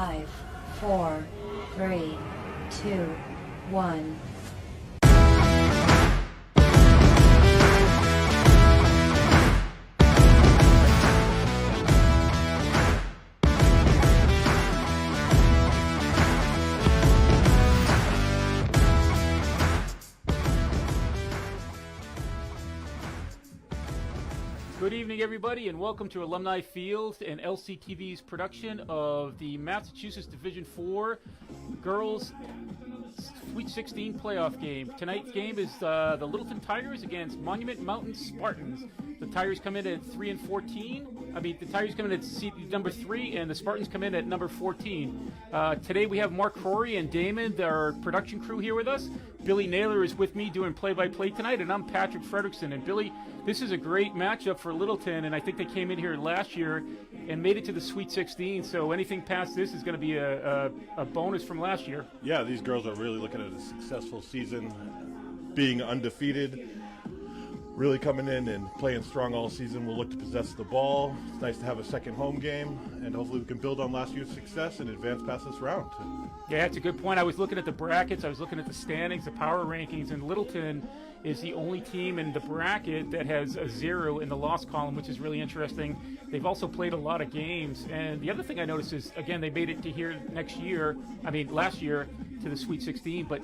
5, 4, 3, 2, 1. Good evening, everybody, and welcome to Alumni Field and LCTV's production of the Massachusetts Division IV Girls Sweet 16 playoff game. Tonight's game is the Littleton Tigers against Monument Mountain Spartans. The Tigers come in at 3 and 14. The Tigers come in at seed number 3, and the Spartans come in at number 14. Today we have Mark Crory and Damon, our production crew, here with us. Billy Naylor is with me doing play-by-play tonight, and I'm Patrick Frederickson. And Billy, this is a great matchup for Littleton, and I think they came in here last year and made it to the Sweet 16, so anything past this is going to be a bonus from last year. Yeah, these girls are really looking at a successful season, being undefeated, really coming in and playing strong all season. We'll look to possess the ball. It's nice to have a second home game, and hopefully we can build on last year's success and advance past this round. Yeah, it's a good point. I was looking at the brackets, I was looking at the standings, the power rankings, and Littleton is the only team in the bracket that has a 0 in the loss column, which is really interesting. They've also played a lot of games, and the other thing I noticed is, again, they made it to here last year to the Sweet 16, but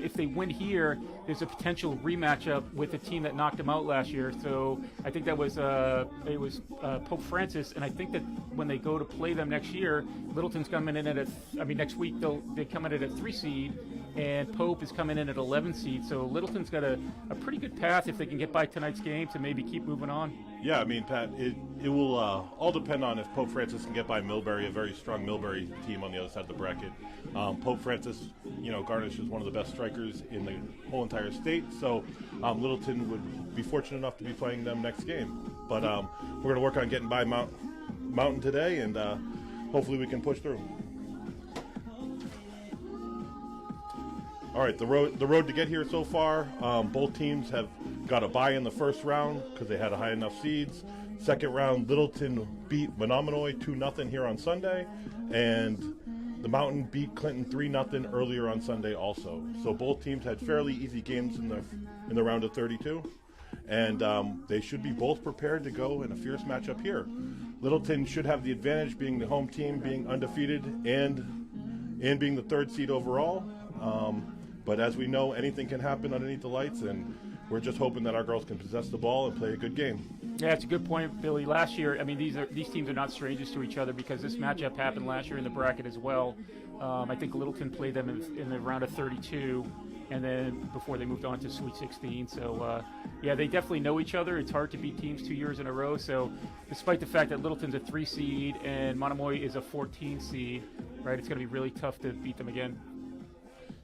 if they win here, there's a potential rematch up with the team that knocked them out last year. So I think that was Pope Francis, and I think that when they go to play them next year, Littleton's coming in at next week they come in at a 3 seed, and Pope is coming in at 11 seed. So Littleton's got a pretty good path if they can get by tonight's game to maybe keep moving on. Yeah, Pat, it will all depend on if Pope Francis can get by Millbury, a very strong Millbury team on the other side of the bracket. Pope Francis, garnishes one of the best strikers in the whole entire state, so Littleton would be fortunate enough to be playing them next game. But we're going to work on getting by Mountain today, and hopefully we can push through. All right, the road to get here so far, both teams have got a bye in the first round because they had a high enough seeds. Second round, Littleton beat Menominee 2-0 here on Sunday, and the Mountain beat Clinton 3-0 earlier on Sunday also. So both teams had fairly easy games in the round of 32, and they should be both prepared to go in a fierce matchup here. Littleton should have the advantage, being the home team, being undefeated, and being the 3rd seed overall. But as we know, anything can happen underneath the lights, and we're just hoping that our girls can possess the ball and play a good game. Yeah, it's a good point, Billy. Last year, these teams are not strangers to each other because this matchup happened last year in the bracket as well. I think Littleton played them in the round of 32, and then before they moved on to Sweet 16. So, they definitely know each other. It's hard to beat teams 2 years in a row. So, despite the fact that Littleton's a 3 seed and Monomoy is a 14 seed, right, it's going to be really tough to beat them again.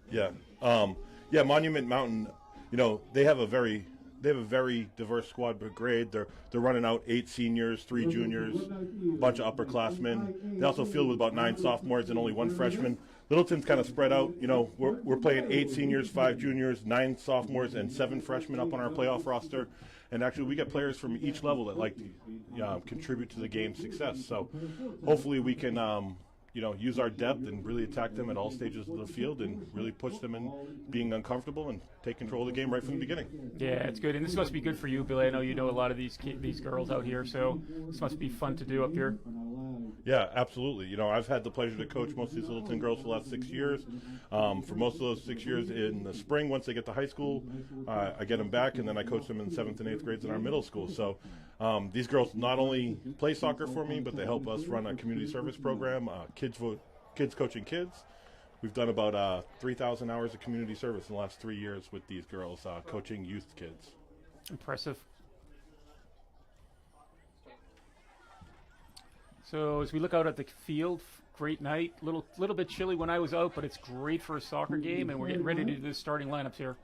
Yeah. Monument Mountain, they have a very diverse squad per grade. They're running out 8 seniors, 3 juniors, a bunch of upperclassmen. They also field with about 9 sophomores and only 1 freshman. Littleton's kind of spread out. We're playing 8 seniors, 5 juniors, 9 sophomores, and 7 freshmen up on our playoff roster. And actually, we get players from each level that like to contribute to the game's success. So hopefully we can use our depth and really attack them at all stages of the field and really push them in being uncomfortable and take control of the game right from the beginning. Yeah, it's good. And this must be good for you, Billy. I know you know a lot of these girls out here, so this must be fun to do up here. Yeah, absolutely. I've had the pleasure to coach most of these Littleton girls for the last 6 years. For most of those 6 years in the spring, once they get to high school, I get them back, and then I coach them in 7th and 8th grades in our middle school. So these girls not only play soccer for me, but they help us run a community service program, Kids Coaching Kids. We've done about 3,000 hours of community service in the last 3 years with these girls, coaching youth kids. Impressive. So as we look out at the field, great night. Little bit chilly when I was out, but it's great for a soccer game, and we're getting ready to do the starting lineups here.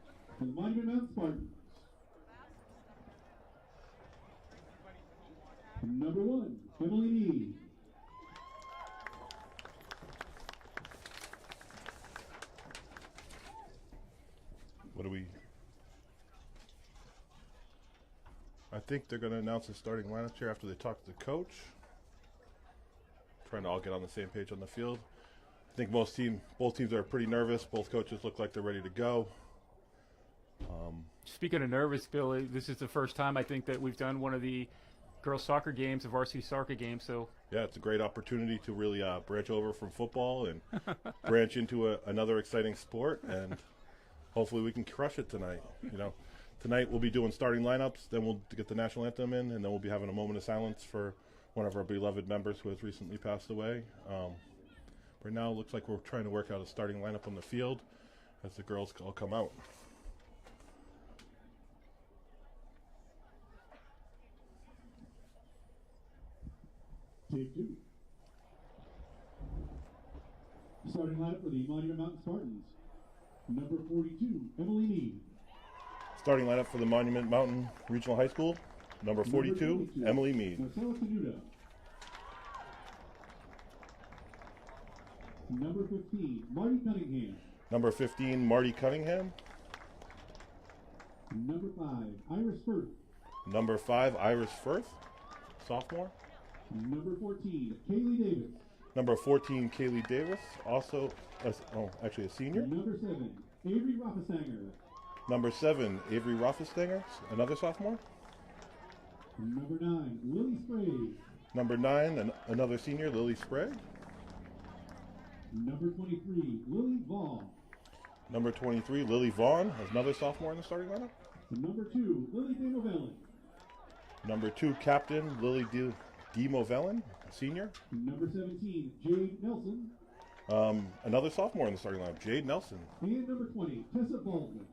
Number 1, Emily. What do we? I think they're going to announce the starting lineups here after they talk to the coach. trying to all get on the same page on the field. I think both teams are pretty nervous. Both coaches look like they're ready to go. Speaking of nervous, Billy, this is the first time I think that we've done one of the girls soccer games, a varsity soccer game. So yeah, it's a great opportunity to really branch over from football and branch into another exciting sport, and hopefully we can crush it tonight. You know, tonight we'll be doing starting lineups, then we'll get the national anthem in, and then we'll be having a moment of silence for one of our beloved members who has recently passed away. Right now, it looks like we're trying to work out a starting lineup on the field as the girls all come out. Take two. Starting lineup for the Monument Mountain Spartans. Number 42, Emily Mead. Starting lineup for the Monument Mountain Regional High School. Number 42, Emily Mead. Marcella Canuta. Number 15, Marty Cunningham. Number 15, Marty Cunningham. Number 5, Iris Firth. Number 5, Iris Firth, sophomore. Number 14, Kaylee Davis. Number 14, Kaylee Davis, also, actually a senior. Number 7, Avery Rothestanger. Number 7, Avery Rothestanger, another sophomore. Number 9, Lily Sprague. Number 9, another senior, Lily Sprague. Number 23, Lily Vaughn. Number 23, Lily Vaughn, another sophomore in the starting lineup. Number 2, Lily DeMovelin. Number 2, captain, Lily DeMovelin, senior. Number 17, Jade Nelson. Another sophomore in the starting lineup, Jade Nelson. And number 20, Tessa Baldwin.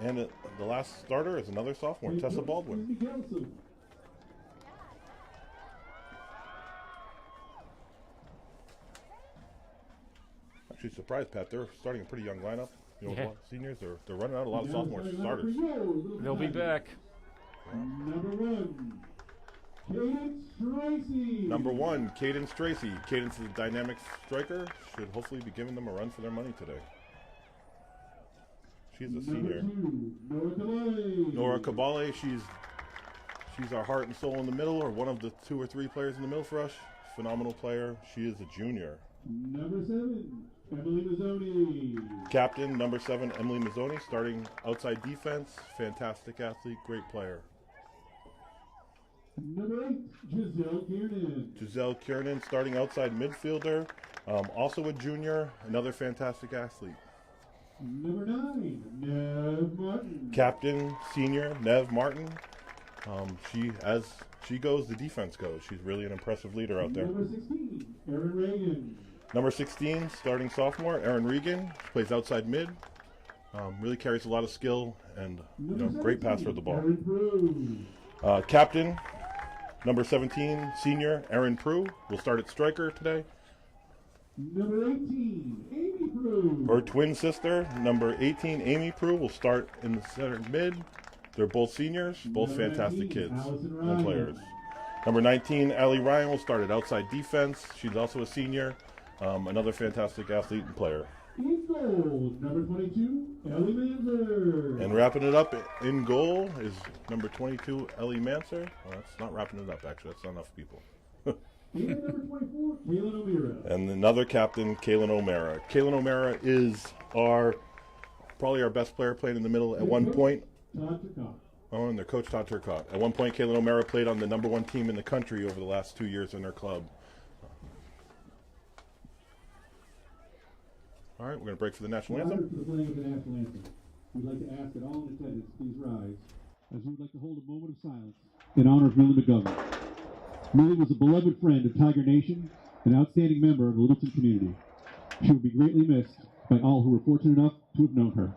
And the last starter is another sophomore, Tessa Baldwin. Actually surprised, Pat. They're starting a pretty young lineup. You know, Yeah. Seniors, they're running out a lot of sophomore starters. they'll be back. Number 1, Cadence Tracy. Number 1, Cadence Tracy. Cadence is a dynamic striker. Should hopefully be giving them a run for their money today. She's a senior. Number 2, Nora Cabale. She's our heart and soul in the middle, or one of the 2 or 3 players in the middle for us. Phenomenal player. She is a junior. Number 7, Emily Mazzoni. Captain, number 7, Emily Mazzoni, starting outside defense. Fantastic athlete, great player. Number 8, Giselle Kiernan. Giselle Kiernan, starting outside midfielder. Also a junior, another fantastic athlete. Number 9, Nev Martin. Captain, senior, Nev Martin. As she goes, the defense goes. She's really an impressive leader out there. Number 16, Erin Reagan. Number 16, starting sophomore, Erin Regan. She plays outside mid. Really carries a lot of skill and great passer of the ball. Erin Prue. Captain, number 17, senior, Erin Prue. Will start at striker today. Number 18, Amy Prue. Her twin sister, number 18, Amy Prue, will start in the center mid. They're both seniors, both Number fantastic 19, kids Allison and Ryan. players. Number 19, Allie Ryan, will start at outside defense. She's also a senior, another fantastic athlete and player. In goal, number 22, Ellie Manzer. And wrapping it up in goal is number 22, Ellie Manser. Well, that's not wrapping it up, actually. That's not enough people. And number 24, Kaylin O'Meara. And another captain, Kaylin O'Meara. Kaylin O'Meara is probably our best player playing in the middle. At one point, Todd Turcotte. and their coach, Todd Turcotte. At one point, Kaylin O'Meara played on the number 1 team in the country over the last 2 years in her club. All right, we're going to break for the national Prior anthem. to the playing of the national anthem, we'd like to ask that all in attendance please rise, as we would like to hold a moment of silence in honor of Millie McGovern. Millie was a beloved friend of Tiger Nation, an outstanding member of the Littleton community. She will be greatly missed by all who were fortunate enough to have known her.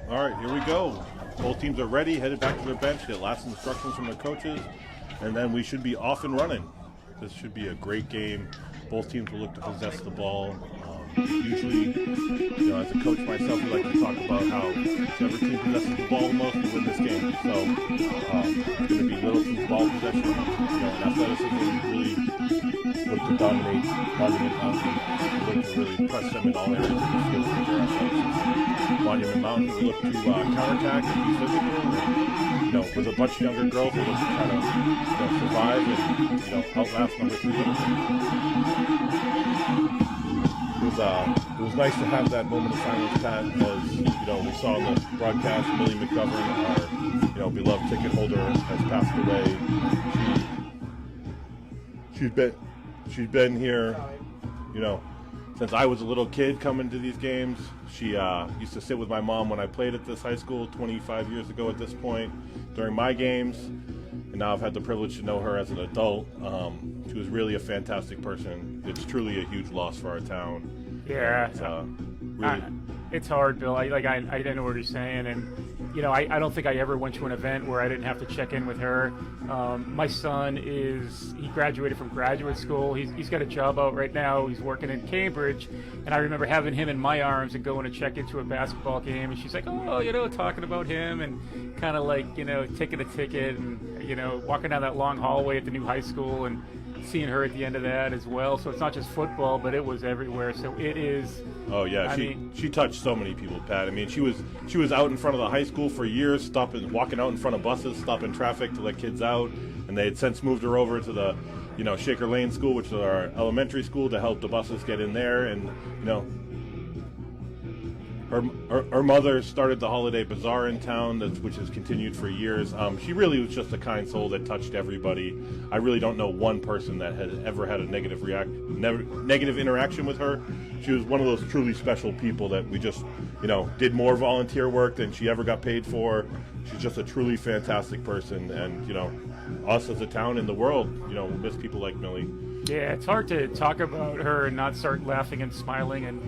All right, here we go. Both teams are ready, headed back to their bench, get last instructions from their coaches, and then we should be off and running. This should be a great game. Both teams will look to possess the ball. Usually, as a coach myself, we like to talk about how whichever team possesses the ball the most will win this game. So it's going to be Littleton's ball possession. And athleticism really look to dominate Monument Mountain. We look to really press them in all areas of the field with their athleticism. Monument Mountain will look to counterattack and be physical. And, with a bunch of younger girls, we'll look to try to survive and outlast number 3 Littleton. It was nice to have that moment of silence, Pat, as we saw in the broadcast. Millie McGovern, our beloved ticket holder, has passed away. She's been here, since I was a little kid coming to these games. She used to sit with my mom when I played at this high school 25 years ago at this point during my games, and now I've had the privilege to know her as an adult. She was really a fantastic person. It's truly a huge loss for our town. Yeah, really, it's hard, Bill. I know what you're saying, and I don't think I ever went to an event where I didn't have to check in with her. My son he graduated from graduate school. He's got a job out right now. He's working in Cambridge, and I remember having him in my arms and going to check into a basketball game, and she's like, talking about him, and kind of like taking a ticket, and walking down that long hallway at the new high school, and seeing her at the end of that as well. So it's not just football, but it was everywhere. So it is. Oh yeah, she touched so many people, Pat. I mean, she was out in front of the high school for years, walking out in front of buses, stopping traffic to let kids out, and they had since moved her over to the Shaker Lane School, which is our elementary school, to help the buses get in there. And her mother started the Holiday Bazaar in town, which has continued for years. She really was just a kind soul that touched everybody. I really don't know one person that had ever had a negative interaction with her. She was one of those truly special people that we just, did more volunteer work than she ever got paid for. She's just a truly fantastic person, and us as a town in the world, we'll miss people like Millie. Yeah, it's hard to talk about her and not start laughing and smiling, and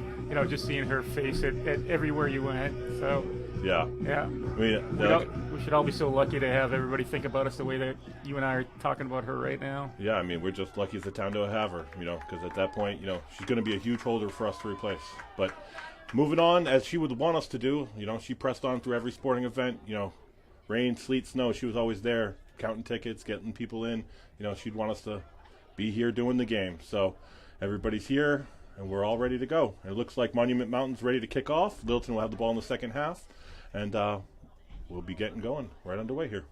just seeing her face at everywhere you went. So yeah. I mean, we should all be so lucky to have everybody think about us the way that you and I are talking about her right now. Yeah, I mean, we're just lucky as a town to have her, because at that point, she's going to be a huge holder for us to replace. But moving on, as she would want us to do, she pressed on through every sporting event, rain, sleet, snow, she was always there, counting tickets, getting people in. She'd want us to be here doing the game. So everybody's here, and we're all ready to go. It looks like Monument Mountain's ready to kick off. Littleton will have the ball in the second half, and we'll be getting going right underway here.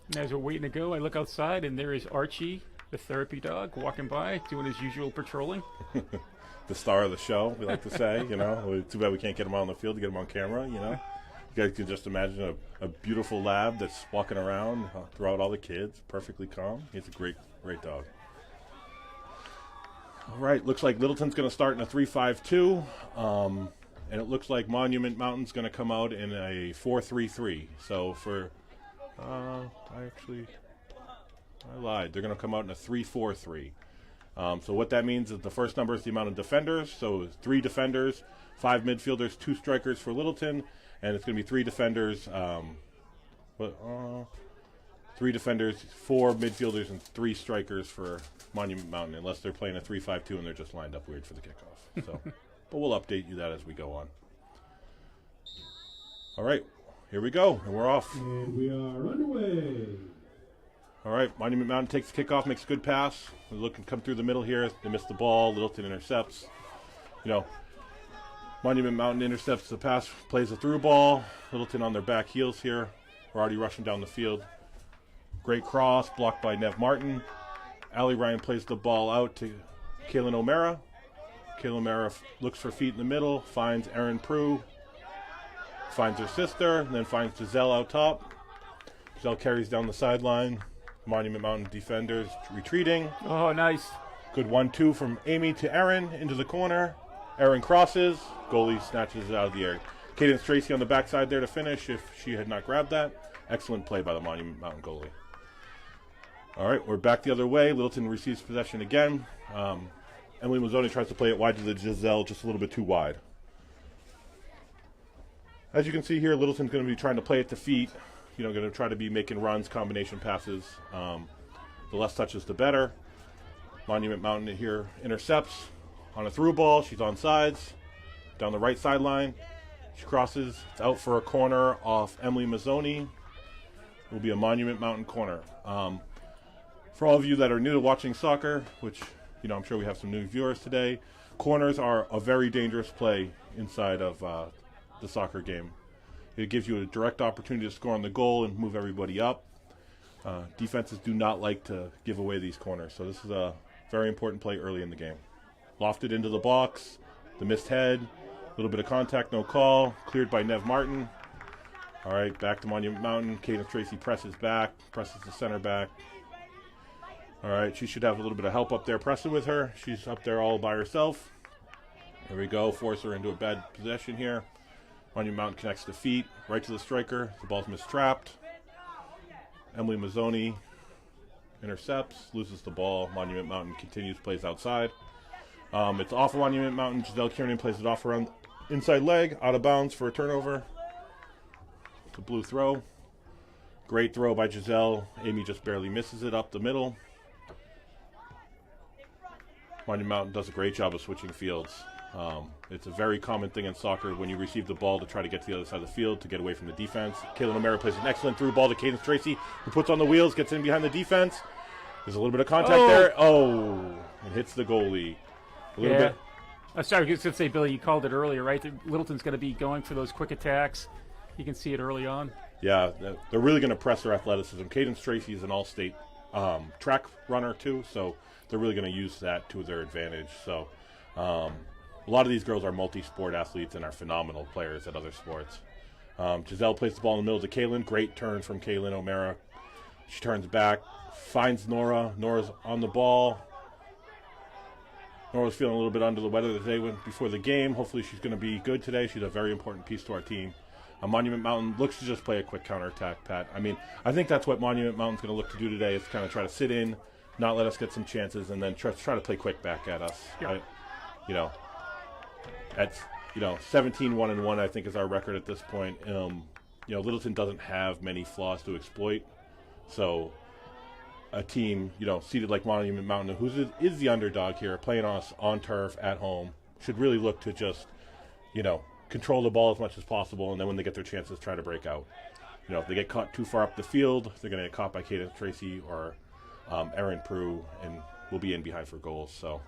And as we're waiting to go, I look outside, and there is Archie, the therapy dog, walking by, doing his usual patrolling. The star of the show, we like to say. Too bad we can't get him on the field to get him on camera. You guys can just imagine a beautiful lab that's walking around throughout all the kids, perfectly calm. He's a great dog. All right, looks like Littleton's going to start in a 3-5-2, and it looks like Monument Mountain's going to come out in a 4-3-3. So I lied. They're going to come out in a 3-4-3. So what that means is the first number is the amount of defenders. So it's 3 defenders, 5 midfielders, 2 strikers for Littleton, and it's going to be 3 defenders, 3 defenders, 4 midfielders, and 3 strikers for Monument Mountain, unless they're playing a 3-5-2 and they're just lined up weird for the kickoff. So, but we'll update you that as we go on. All right, here we go, and we're off. And we are underway. All right, Monument Mountain takes the kickoff, makes a good pass. They're looking to come through the middle here. They miss the ball. Littleton intercepts. Monument Mountain intercepts the pass, plays a through ball. Littleton on their back heels here. We're already rushing down the field. Great cross, blocked by Nev Martin. Allie Ryan plays the ball out to Kaylin O'Mara. Kaylin O'Mara looks for feet in the middle, finds Erin Prue, finds her sister, and then finds Giselle out top. Giselle carries down the sideline. Monument Mountain defenders retreating. Oh, nice. Good 1-2 from Amy to Erin into the corner. Erin crosses. Goalie snatches it out of the air. Cadence Tracy on the backside there to finish if she had not grabbed that. Excellent play by the Monument Mountain goalie. All right, we're back the other way. Littleton receives possession again. Emily Mazzoni tries to play it wide to the Giselle, just a little bit too wide. As you can see here, Littleton's going to be trying to play it to feet. Going to try to be making runs, combination passes. The less touches, the better. Monument Mountain here intercepts on a through ball. She's on sides, down the right sideline. She crosses. It's out for a corner off Emily Mazzoni. It will be a Monument Mountain corner. For all of you that are new to watching soccer, which I'm sure we have some new viewers today, corners are a very dangerous play inside of the soccer game. It gives you a direct opportunity to score on the goal and move everybody up. Defenses do not like to give away these corners, so this is a very important play early in the game. Lofted into the box, the missed head, a little bit of contact, no call, cleared by Nev Martin. All right, back to Monument Mountain. Cadence Tracy presses back, presses the center back. All right, she should have a little bit of help up there pressing with her. She's up there all by herself. There we go, force her into a bad possession here. Monument Mountain connects the feet, right to the striker. The ball's mistrapped. Emily Mazzoni intercepts, loses the ball. Monument Mountain continues, plays outside. It's off of Monument Mountain. Giselle Kiernan plays it off around inside leg, out of bounds for a turnover. It's a blue throw. Great throw by Giselle. Amy just barely misses it up the middle. Monument Mountain does a great job of switching fields. It's a very common thing in soccer when you receive the ball to try to get to the other side of the field to get away from the defense. Kaylin O'Mara plays an excellent through ball to Cadence Tracy, who puts on the wheels, gets in behind the defense. There's a little bit of contact there. Oh, and hits the goalie. A little bit. Sorry, I was going to say, Billy, you called it earlier, right? Littleton's going to be going for those quick attacks. You can see it early on. Yeah, they're really going to press her athleticism. Cadence Tracy is an all-state track runner, too, so they're really going to use that to their advantage. So a lot of these girls are multi-sport athletes and are phenomenal players at other sports. Giselle plays the ball in the middle to Kaylin. Great turn from Kaylin O'Mara. She turns back, finds Nora. Nora's on the ball. Nora's feeling a little bit under the weather today before the game. Hopefully she's going to be good today. She's a very important piece to our team. Monument Mountain looks to just play a quick counterattack, Pat. I mean, I think that's what Monument Mountain's going to look to do today is kind of try to sit in, not let us get some chances, and then try to play quick back at us. Yeah. That's 17-1-1, I think, is our record at this point. Littleton doesn't have many flaws to exploit, so a team seated like Monument Mountain, who is the underdog here, playing us on turf at home, should really look to just control the ball as much as possible, and then when they get their chances, try to break out. If they get caught too far up the field, they're going to get caught by Cadence Tracy or Erin Prue, and we'll be in behind for goals. So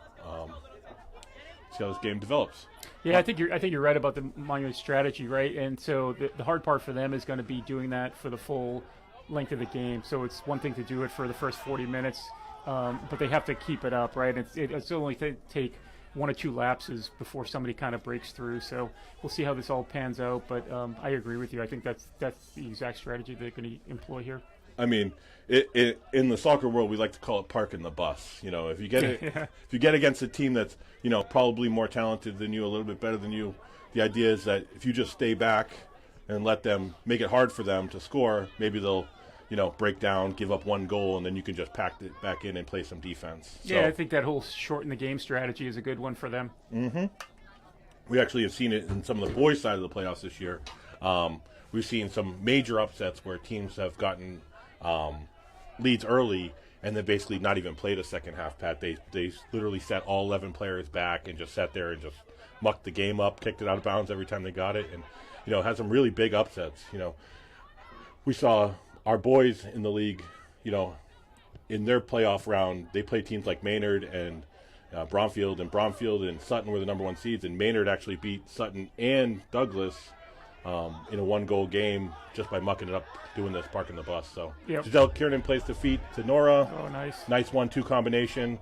see how this game develops. Yeah, I think you're right about the Monument strategy, right? And so the hard part for them is going to be doing that for the full length of the game. So it's one thing to do it for the first 40 minutes, but they have to keep it up, right? It's only take one or two lapses before somebody kind of breaks through. So we'll see how this all pans out. But I agree with you. I think that's the exact strategy they're going to employ here. I mean, in the soccer world, we like to call it parking the bus. If you get if you get against a team that's probably more talented than you, a little bit better than you, the idea is that if you just stay back and let them make it hard for them to score, maybe they'll break down, give up one goal, and then you can just pack it back in and play some defense. Yeah, I think that whole shorten the game strategy is a good one for them. Mm-hmm. We actually have seen it in some of the boys' side of the playoffs this year. We've seen some major upsets where teams have gotten leads early and then basically not even played a second half, Pat. They literally set all 11 players back and just sat there and just mucked the game up, kicked it out of bounds every time they got it, and had some really big upsets. We saw our boys in the league, in their playoff round, they played teams like Maynard and Bromfield and Sutton were the number one seeds, and Maynard actually beat Sutton and Douglas in a one-goal game just by mucking it up, doing this parking the bus. So Giselle Kiernan plays the feet to Nora. Oh, nice. Nice 1-2 combination.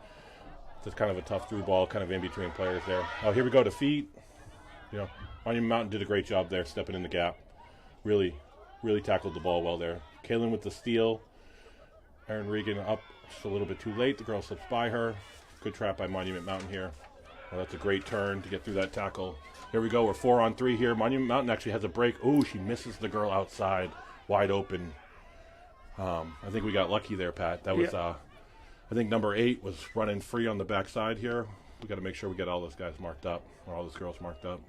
Just kind of a tough through ball, kind of in between players there. Oh, here we go to feet. Monument Mountain did a great job there, stepping in the gap. Really tackled the ball well there. Kaylin with the steal. Erin Regan up just a little bit too late. The girl slips by her. Good trap by Monument Mountain here. Well, that's a great turn to get through that tackle. Here we go. We're 4-on-3 here. Monument Mountain actually has a break. Oh, she misses the girl outside, wide open. I think we got lucky there, Pat. That was, I think number 8 was running free on the backside here. We got to make sure we get all those guys marked up, or all those girls marked up.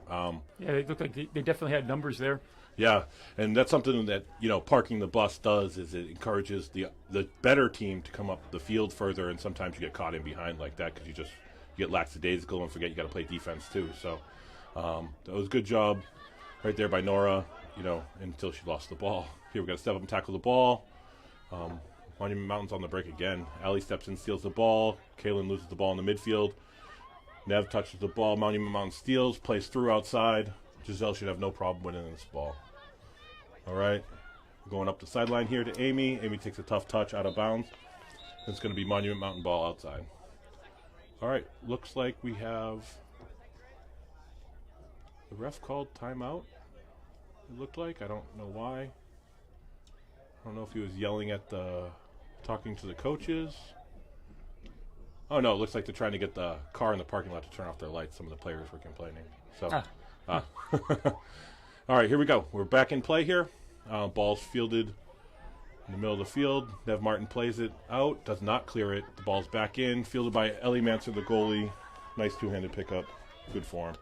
Yeah, they look like they definitely had numbers there. Yeah, and that's something that, you know, parking the bus does, is it encourages the better team to come up the field further, and sometimes you get caught in behind like that because you get lackadaisical and forget you got to play defense too. So that was a good job right there by Nora, you know, until she lost the ball. Here we got to step up and tackle the ball. Monument Mountain's on the break again. Allie steps in, steals the ball. Kaylin loses the ball in the midfield. Nev touches the ball. Monument Mountain steals, plays through outside. Giselle should have no problem winning this ball. All right. We're going up the sideline here to Amy. Amy takes a tough touch out of bounds. It's going to be Monument Mountain ball outside. All right. Looks like we have the ref called timeout. It looked like. I don't know why. I don't know if he was yelling at talking to the coaches. Oh, no, it looks like they're trying to get the car in the parking lot to turn off their lights. Some of the players were complaining. So, all right, here we go. We're back in play here. Ball's fielded in the middle of the field. Nev Martin plays it out, does not clear it. The ball's back in, fielded by Ellie Manser, the goalie. Nice two-handed pickup. Good form.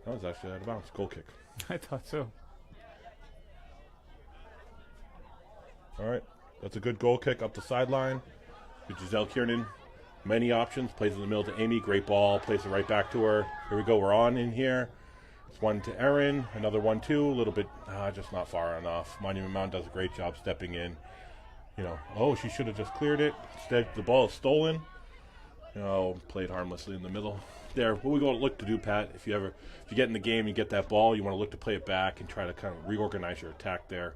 That was actually out of bounds. Goal kick. I thought so. All right, that's a good goal kick up the sideline. Good Giselle Kiernan. Many options. Plays in the middle to Amy. Great ball. Plays it right back to her. Here we go. We're on in here. It's one to Erin. Another 1-2. A little bit, just not far enough. Monument Mountain does a great job stepping in. You know, oh, she should have just cleared it. Instead, the ball is stolen. You know, played harmlessly in the middle. There, what we going to look to do, Pat, if you get in the game and you get that ball, you want to look to play it back and try to kind of reorganize your attack there.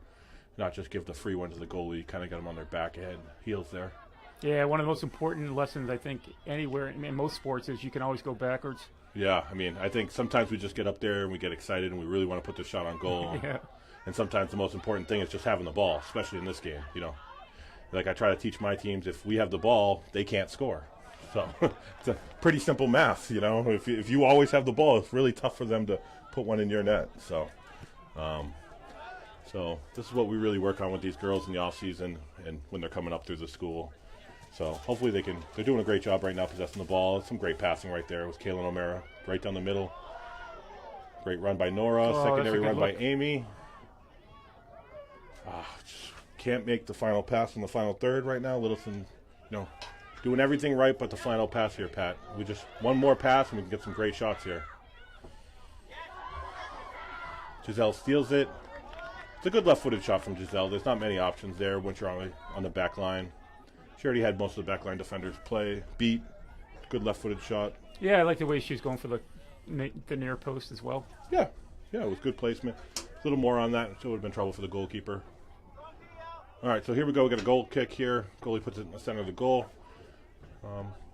Not just give the free one to the goalie. Kind of get them on their back head, heels there. Yeah, one of the most important lessons, I think, anywhere in most sports is you can always go backwards. Yeah, I mean, I think sometimes we just get up there and we get excited and we really want to put the shot on goal. Yeah. And sometimes the most important thing is just having the ball, especially in this game, you know. Like I try to teach my teams, if we have the ball, they can't score. So it's a pretty simple math, you know. If you always have the ball, it's really tough for them to put one in your net. So so this is what we really work on with these girls in the off-season and when they're coming up through the school. So hopefully they're doing a great job right now possessing the ball. Some great passing right there with Kaylin O'Mara right down the middle. Great run by Nora, secondary run by Amy. Just can't make the final pass in the final third right now. Littleton, you know, doing everything right but the final pass here, Pat. We just one more pass and we can get some great shots here. Giselle steals it. It's a good left-footed shot from Giselle. There's not many options there once you're on the back line. She already had most of the backline defenders beat. Good left-footed shot. Yeah, I like the way she was going for the near post as well. Yeah, it was good placement. A little more on that, so it would have been trouble for the goalkeeper. All right, so here we go. We got a goal kick here. Goalie puts it in the center of the goal.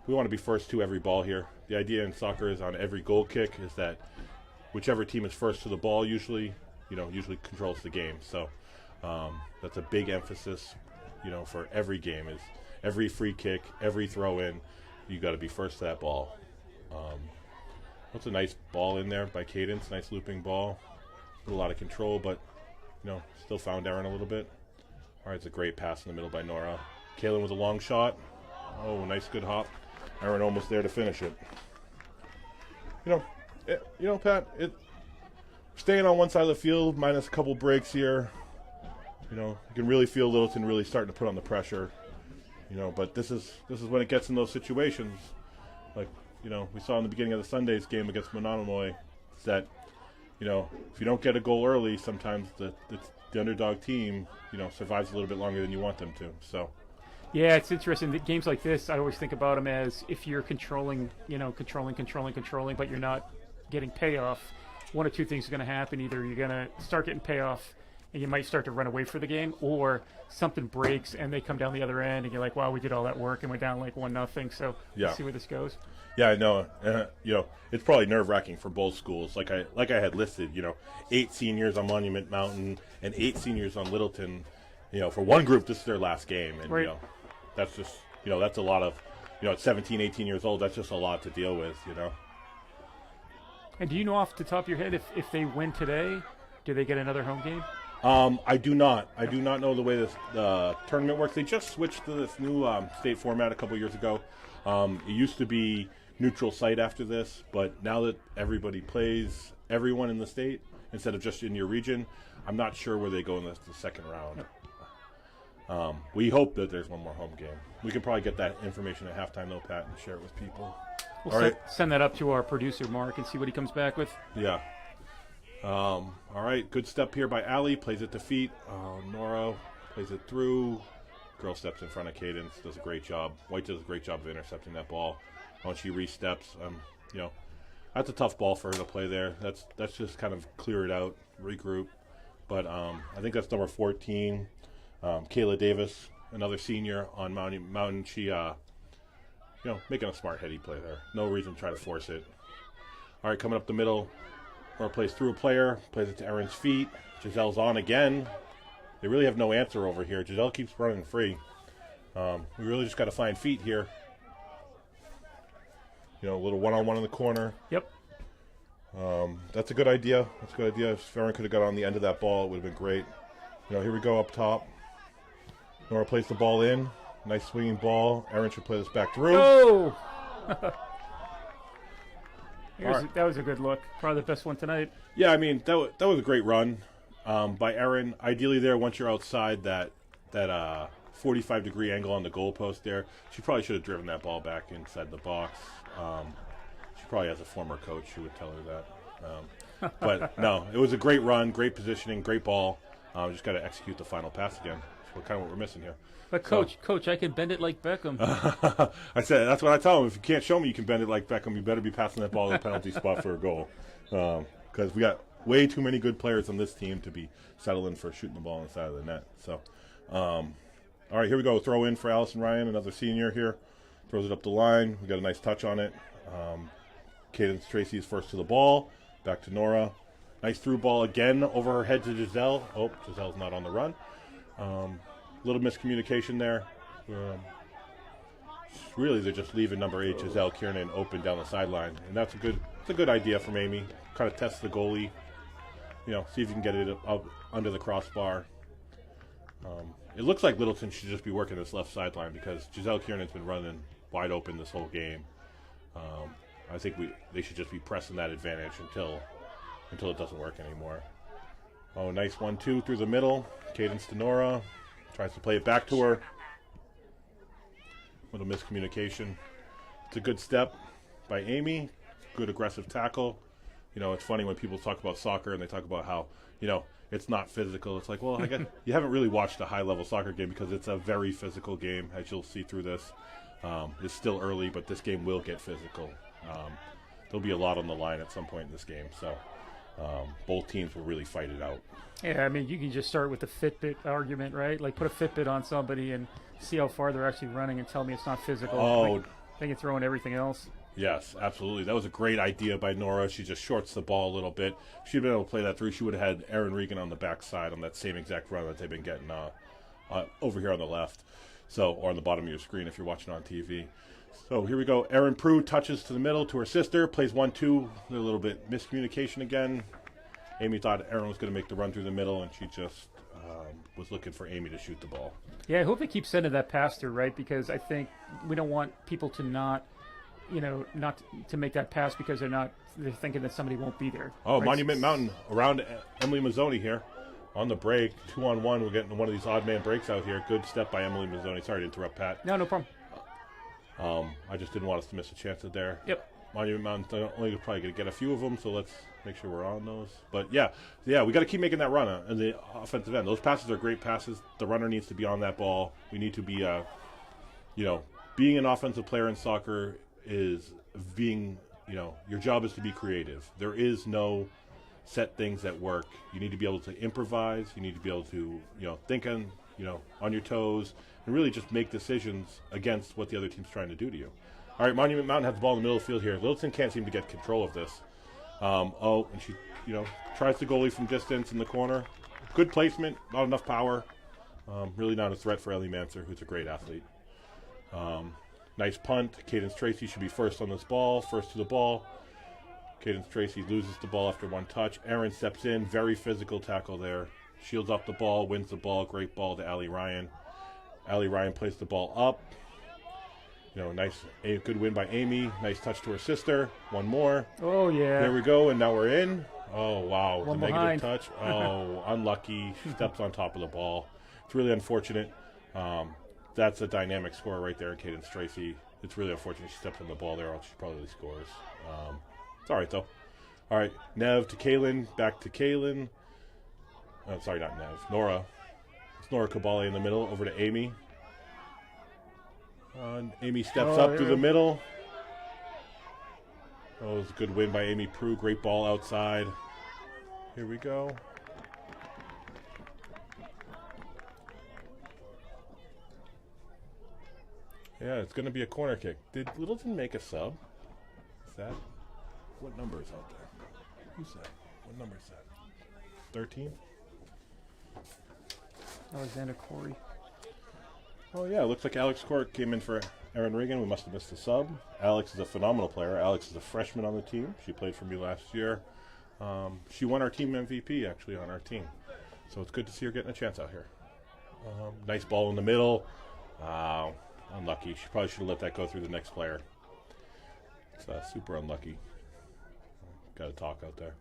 We want to be first to every ball here. The idea in soccer is on every goal kick is that whichever team is first to the ball usually controls the game. So that's a big emphasis, you know, for every game is every free kick, every throw in, you got to be first to that ball. That's a nice ball in there by Cadence. Nice looping ball. A lot of control, but, you know, still found Erin a little bit. All right, it's a great pass in the middle by Nora. Kaylin with a long shot. Oh, nice good hop. Erin almost there to finish it. You know, Pat, staying on one side of the field, minus a couple breaks here. You know, you can really feel Littleton really starting to put on the pressure. You know, but this is when it gets in those situations. Like, you know, we saw in the beginning of the Sunday's game against Mononomoy that, you know, if you don't get a goal early, sometimes the underdog team, you know, survives a little bit longer than you want them to. So. Yeah, it's interesting. The games like this, I always think about them as if you're controlling, but you're not getting payoff. One of two things is going to happen. Either you're going to start getting payoff and you might start to run away for the game, or something breaks and they come down the other end and you're like, wow, we did all that work and we're down like 1-0. So let's see where this goes. Yeah, I know. You know, it's probably nerve-wracking for both schools. Like I had listed, you know, 8 seniors on Monument Mountain and 8 seniors on Littleton. You know, for one group, this is their last game, and right. You know, that's just, you know, that's a lot of at 17, 18 years old, that's just a lot to deal with, And do you know off the top of your head if they win today, do they get another home game? I do not. I do not know the way this tournament works. They just switched to this new state format a couple years ago. It used to be neutral site after this, but now that everybody plays everyone in the state instead of just in your region, I'm not sure where they go in the second round. We hope that there's one more home game. We can probably get that information at halftime, though, Pat, and share it with people. We'll send that up to our producer, Mark, and see what he comes back with. Yeah. All right, good step here by Allie. Plays it to feet. Nora plays it through. Girl steps in front of Cadence. Does a great job. White does a great job of intercepting that ball. Once she re-steps, that's a tough ball for her to play there. That's just kind of clear it out, regroup. But I think that's number 14, Kayla Davis, another senior on Mountain. She, making a smart heady play there. No reason to try to force it. All right, coming up the middle. Or plays through a player, plays it to Erin's feet. Giselle's on again. They really have no answer over here. Giselle keeps running free. We really just got to find feet here. A little one-on-one in the corner. Yep. That's a good idea. If Erin could have got on the end of that ball, it would have been great. Here we go up top. Nora plays the ball in. Nice swinging ball. Erin should play this back through. Oh! That was a good look. Probably the best one tonight. Yeah, I mean, that was a great run by Erin. Ideally there, once you're outside that 45-degree angle on the goalpost there, she probably should have driven that ball back inside the box. She probably has a former coach who would tell her that. But, no, it was a great run, great positioning, great ball. Just got to execute the final pass again. That's kind of what we're missing here. But, Coach, I can bend it like Beckham. I said, that's what I tell him. If you can't show me you can bend it like Beckham, you better be passing that ball in the penalty spot for a goal. Because we got way too many good players on this team to be settling for shooting the ball on the side of the net. So, all right, here we go. Throw in for Allison Ryan, another senior here. Throws it up the line. We got a nice touch on it. Cadence Tracy is first to the ball. Back to Nora. Nice through ball again over her head to Giselle. Oh, Giselle's not on the run. Little miscommunication there. Really, they're just leaving number 8, Giselle Kiernan, open down the sideline, and that's a good idea from Amy. Kind of test the goalie, see if you can get it up under the crossbar. It looks like Littleton should just be working this left sideline because Giselle Kiernan's been running wide open this whole game. I think they should just be pressing that advantage until it doesn't work anymore. Oh, nice 1-2 through the middle. Cadence to Nora. Tries to play it back to her. Little miscommunication. It's a good step by Amy. Good aggressive tackle. It's funny when people talk about soccer and they talk about how, it's not physical. It's like, well, I guess you haven't really watched a high-level soccer game because it's a very physical game, as you'll see through this. It's still early, but this game will get physical. There'll be a lot on the line at some point in this game, so both teams will really fight it out. Yeah, I mean, you can just start with the Fitbit argument, right? Like, put a Fitbit on somebody and see how far they're actually running and tell me it's not physical. Oh. They can throw in everything else. Yes, absolutely. That was a great idea by Nora. She just shorts the ball a little bit. If she'd been able to play that through, she would have had Erin Regan on the backside on that same exact run that they've been getting over here on the left, or on the bottom of your screen if you're watching on TV. So here we go. Erin Prue touches to the middle to her sister, plays 1-2. A little bit miscommunication again. Amy thought Erin was going to make the run through the middle, and she just was looking for Amy to shoot the ball. Yeah, I hope they keep sending that past her, right? Because I think we don't want people to not to make that pass because they're thinking that somebody won't be there. Oh, right? Monument Mountain around Emily Mazzoni here on the break. 2-on-1. We're getting one of these odd man breaks out here. Good step by Emily Mazzoni. Sorry to interrupt, Pat. No problem. I just didn't want us to miss a chance at there. Yep. Monument Mountain only probably going to get a few of them, so let's make sure we're on those. But yeah, we got to keep making that run on the offensive end. Those passes are great passes. The runner needs to be on that ball. We need to be, being an offensive player in soccer is being, your job is to be creative. There is no set things that work. You need to be able to improvise. You need to be able to, think on your toes and really just make decisions against what the other team's trying to do to you. All right, Monument Mountain has the ball in the middle of the field here. Littleton can't seem to get control of this. And she, tries the goalie from distance in the corner. Good placement, not enough power. Really not a threat for Ellie Manser, who's a great athlete. Nice punt. Cadence Tracy should be first on this ball, first to the ball. Cadence Tracy loses the ball after one touch. Aaron steps in, very physical tackle there. Shields off the ball, wins the ball. Great ball to Allie Ryan. Allie Ryan plays the ball up. A good win by Amy. Nice touch to her sister. One more. Oh, yeah. There we go, and now we're in. Oh, wow. One the behind. Negative touch. Oh, unlucky. She steps on top of the ball. It's really unfortunate. That's a dynamic score right there in Cadence Tracy. It's really unfortunate she steps on the ball there, or else she probably scores. It's all right, though. All right, Nev to Kaylin. Back to Kaylin. Oh, sorry, not Nev. Nora. It's Nora Cabale in the middle. Over to Amy. Amy steps up through the middle. Oh, it was a good win by Amy Prue. Great ball outside. Here we go. Yeah, it's going to be a corner kick. Did Littleton make a sub? Is that? What number is out there? Who's that? What number is that? 13? Alexander Corey. Oh, yeah, it looks like Alex Court came in for Erin Regan. We must have missed the sub. Alex is a phenomenal player. Alex is a freshman on the team. She played for me last year. She won our team MVP, actually, on our team. So it's good to see her getting a chance out here. Nice ball in the middle. Unlucky. She probably should have let that go through the next player. It's super unlucky. Got to talk out there.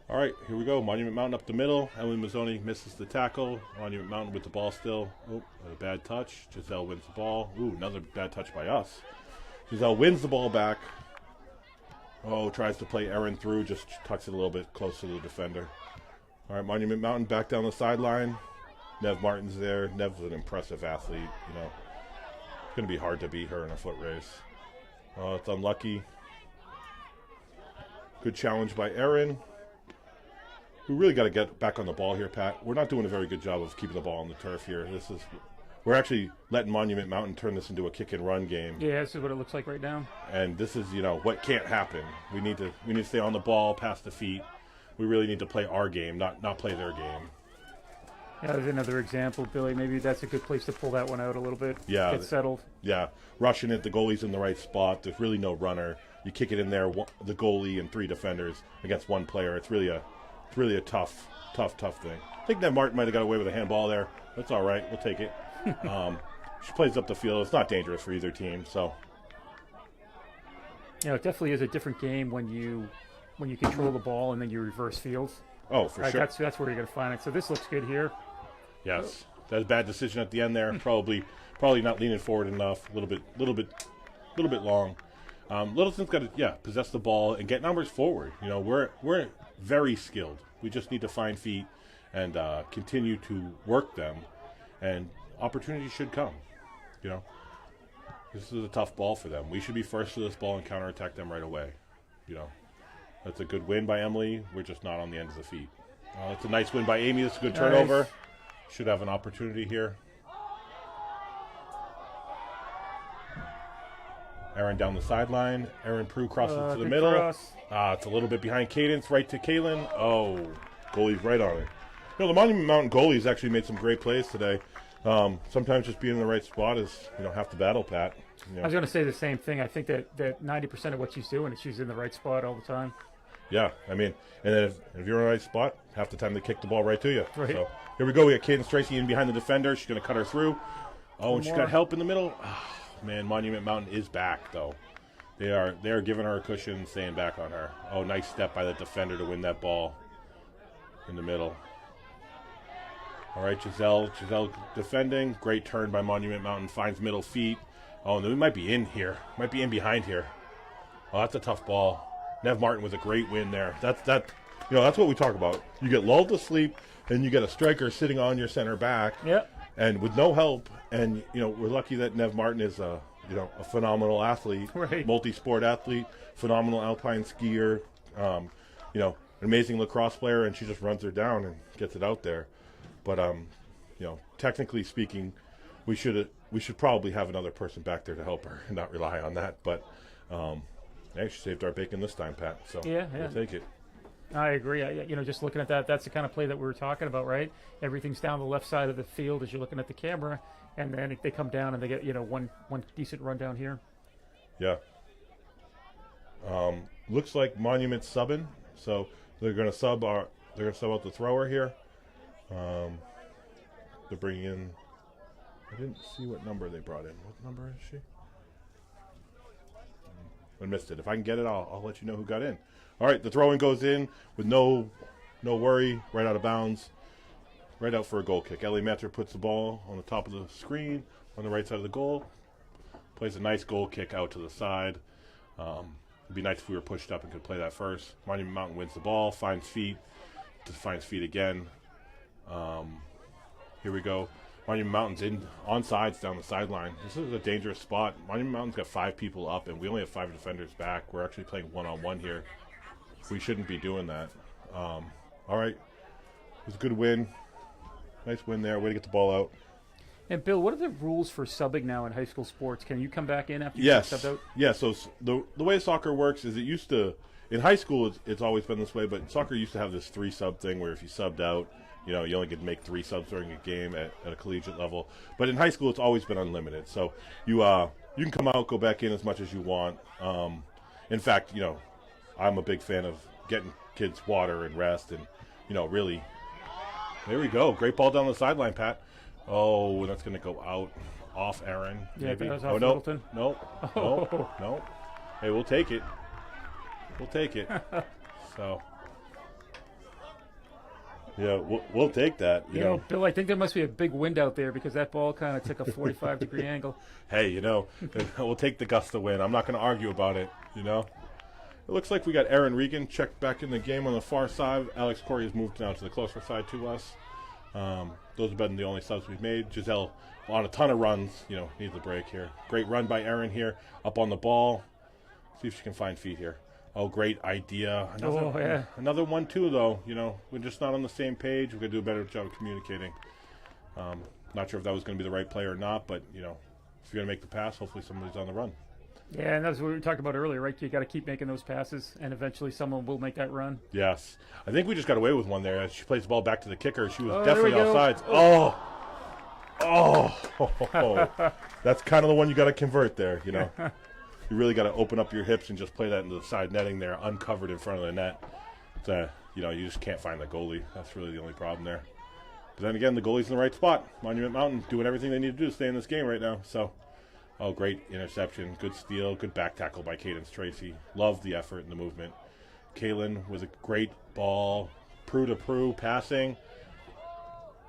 All right, here we go. Monument Mountain up the middle. Emily Mazzoni misses the tackle. Monument Mountain with the ball still. Oh, a bad touch. Giselle wins the ball. Ooh, another bad touch by us. Giselle wins the ball back. Oh, tries to play Erin through. Just tucks it a little bit close to the defender. All right, Monument Mountain back down the sideline. Nev Martin's there. Nev's an impressive athlete. It's going to be hard to beat her in a foot race. Oh, it's unlucky. Good challenge by Erin. We really got to get back on the ball here, Pat. We're not doing a very good job of keeping the ball on the turf here. We're actually letting Monument Mountain turn this into a kick and run game. Yeah, this is what it looks like right now. And this is, what can't happen. We need to stay on the ball, pass the feet. We really need to play our game, not play their game. Yeah, there's another example, Billy. Maybe that's a good place to pull that one out a little bit. Yeah. Get settled. Yeah. Rushing it, the goalie's in the right spot. There's really no runner. You kick it in there, the goalie and three defenders against one player. It's really a tough thing. I think that Martin might have got away with a handball there. That's all right. We'll take it. She plays up the field. It's not dangerous for either team. So, it definitely is a different game when you control the ball and then you reverse fields. Oh, for sure. That's where you're going to find it. So this looks good here. Yes, that's a bad decision at the end there. Probably not leaning forward enough. A little bit long. Littleton's got to possess the ball and get numbers forward. We're very skilled. We just need to find feet and continue to work them, and opportunities should come. This is a tough ball for them. We should be first to this ball and counterattack them right away. That's a good win by Emily. We're just not on the end of the feet. It's a nice win by Amy. That's a good turnover. Nice. Should have an opportunity here. Erin down the sideline. Erin Prue crosses to the middle. Cross. It's a little bit behind Cadence, right to Kaylin. Oh, goalie's right on it. The Monument Mountain goalies actually made some great plays today. Sometimes just being in the right spot is, half the battle, Pat. I was going to say the same thing. I think that 90% of what she's doing is she's in the right spot all the time. Yeah, and then if you're in the right spot, half the time they kick the ball right to you. Right. So here we go. We got Cadence Tracy in behind the defender. She's going to cut her through. Oh, and she's got help in the middle. Oh, man, Monument Mountain is back, though. They are giving her a cushion and staying back on her. Oh, nice step by the defender to win that ball in the middle. All right, Giselle defending. Great turn by Monument Mountain. Finds middle feet. Oh, and we might be in here. Might be in behind here. Oh, that's a tough ball. Nev Martin with a great win there. That's what we talk about. You get lulled to sleep, and you get a striker sitting on your center back. Yep. And with no help, and we're lucky that Nev Martin is a phenomenal athlete, right. Multi-sport athlete, phenomenal alpine skier, an amazing lacrosse player, and she just runs her down and gets it out there. But technically speaking, we should probably have another person back there to help her and not rely on that. But she saved our bacon this time, Pat. So yeah. we'll take it. I agree. Just looking at that, that's the kind of play that we were talking about, right? Everything's down the left side of the field as you're looking at the camera, and then they come down and they get one decent run down here. Yeah. Looks like Monument's subbing, so they're going to sub out the thrower here. They're bringing in. I didn't see what number they brought in. What number is she? I missed it. If I can get it, I'll let you know who got in. All right, the throw-in goes in with no worry, right out of bounds, right out for a goal kick. Ellie Metzer puts the ball on the top of the screen on the right side of the goal, plays a nice goal kick out to the side. It'd be nice if we were pushed up and could play that first. Monument Mountain wins the ball, finds feet again. Here we go. Monument Mountain's on sides down the sideline. This is a dangerous spot. Monument Mountain's got 5 people up, and we only have 5 defenders back. We're actually playing one-on-one here. We shouldn't be doing that. All right. It was a good win. Nice win there. Way to get the ball out. And, Bill, what are the rules for subbing now in high school sports? Can you come back in after you get subbed out? Yeah, so the way soccer works is it used to – in high school it's always been this way, but soccer used to have this 3-sub thing where if you subbed out, you only get to make 3 subs during a game at a collegiate level. But in high school, it's always been unlimited. So you can come out, go back in as much as you want. In fact, I'm a big fan of getting kids water and rest and, really. There we go. Great ball down the sideline, Pat. Oh, that's going to go out off Aaron. Yeah, maybe. that was off Littleton. No. Hey, we'll take it. So... yeah, we'll take that. You know, Bill, I think there must be a big wind out there because that ball kind of took a 45-degree angle. Hey, we'll take the gust of wind. I'm not going to argue about it, It looks like we got Aaron Regan checked back in the game on the far side. Alex Corey has moved now to the closer side to us. Those have been the only subs we've made. Giselle on a ton of runs, needs a break here. Great run by Aaron here, up on the ball. See if she can find feet here. Oh, great idea. Another one, too, though. We're just not on the same page. We're going to do a better job of communicating. Not sure if that was going to be the right play or not, but, if you're going to make the pass, hopefully somebody's on the run. Yeah, and that's what we talked about earlier, right? You got to keep making those passes, and eventually someone will make that run. Yes. I think we just got away with one there. As she plays the ball back to the kicker, she was there definitely we go. offsides. Oh. That's kind of the one you got to convert there, You really got to open up your hips and just play that into the side netting there, uncovered in front of the net. You just can't find the goalie. That's really the only problem there. But then again, the goalie's in the right spot. Monument Mountain doing everything they need to do to stay in this game right now. So, great interception, good steal, good back tackle by Cadence Tracy. Love the effort and the movement. Kaylin with a great ball, Prue to Prue passing.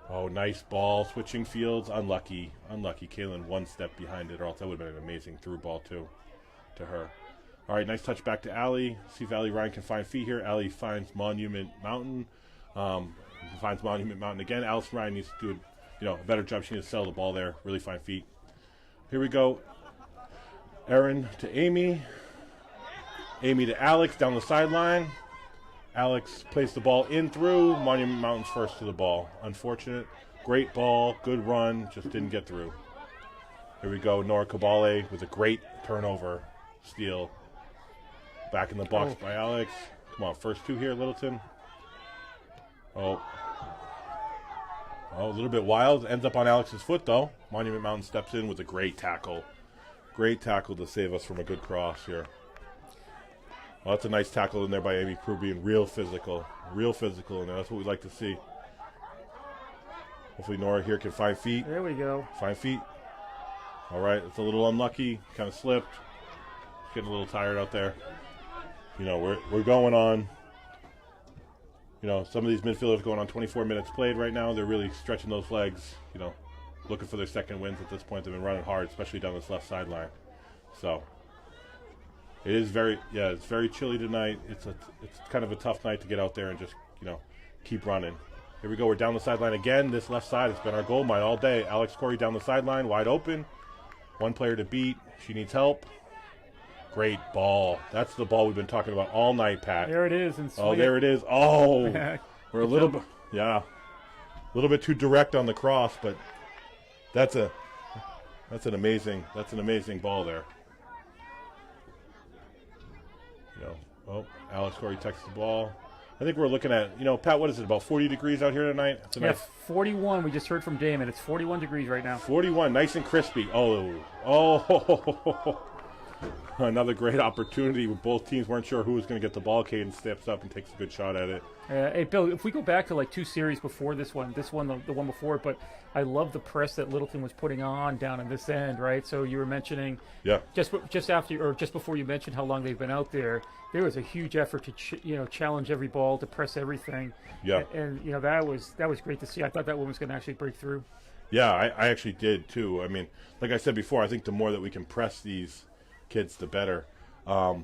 Oh, nice ball, switching fields. Unlucky. Kaylin one step behind it, or else that would have been an amazing through ball too. To her. All right, nice touch back to Allie. See if Allie Ryan can find feet here. Allie finds Monument Mountain. Finds Monument Mountain again. Allison Ryan needs to do a better job. She needs to settle the ball there. Really find feet. Here we go. Erin to Amy. Amy to Alex down the sideline. Alex plays the ball in through. Monument Mountain's first to the ball. Unfortunate. Great ball. Good run. Just didn't get through. Here we go. Nora Cabale with a great turnover. Steal. Back in the box by Alex. Come on, first 2 here, Littleton. Oh, a little bit wild. Ends up on Alex's foot, though. Monument Mountain steps in with a great tackle. Great tackle to save us from a good cross here. Well, that's a nice tackle in there by Amy Prue, being real physical. In there. That's what we'd like to see. Hopefully Nora here can find feet. There we go. Find feet. All right, it's a little unlucky. Kind of slipped. Getting a little tired out there. We're going on. Some of these midfielders going on 24 minutes played right now. They're really stretching those legs. Looking for their second wins at this point. They've been running hard, especially down this left sideline. So it is it's very chilly tonight. It's kind of a tough night to get out there and just keep running. Here we go. We're down the sideline again. This left side has been our goal mine all day. Alex Corey down the sideline, wide open. One player to beat. She needs help. Great ball. That's the ball we've been talking about all night, Pat. There it is. There it is. Oh, we're a little bit too direct on the cross, but that's an amazing ball there. Alex Corey takes the ball. I think we're looking at, Pat, what is it, about 40 degrees out here tonight? It's a Yeah, nice 41. We just heard from Damon. It's 41 degrees right now. 41, nice and crispy. Oh, another great opportunity with both teams. Weren't sure who was going to get the ball. Caden steps up and takes a good shot at it. Hey, Bill, if we go back to like 2 series before this one, the one before, but I love the press that Littleton was putting on down in this end, right? So you were mentioning, just after or just before you mentioned how long they've been out there, there was a huge effort to challenge every ball, to press everything. Yeah, and that was great to see. I thought that one was going to actually break through. Yeah, I actually did too. I mean, like I said before, I think the more that we can press these kids, the better. Let's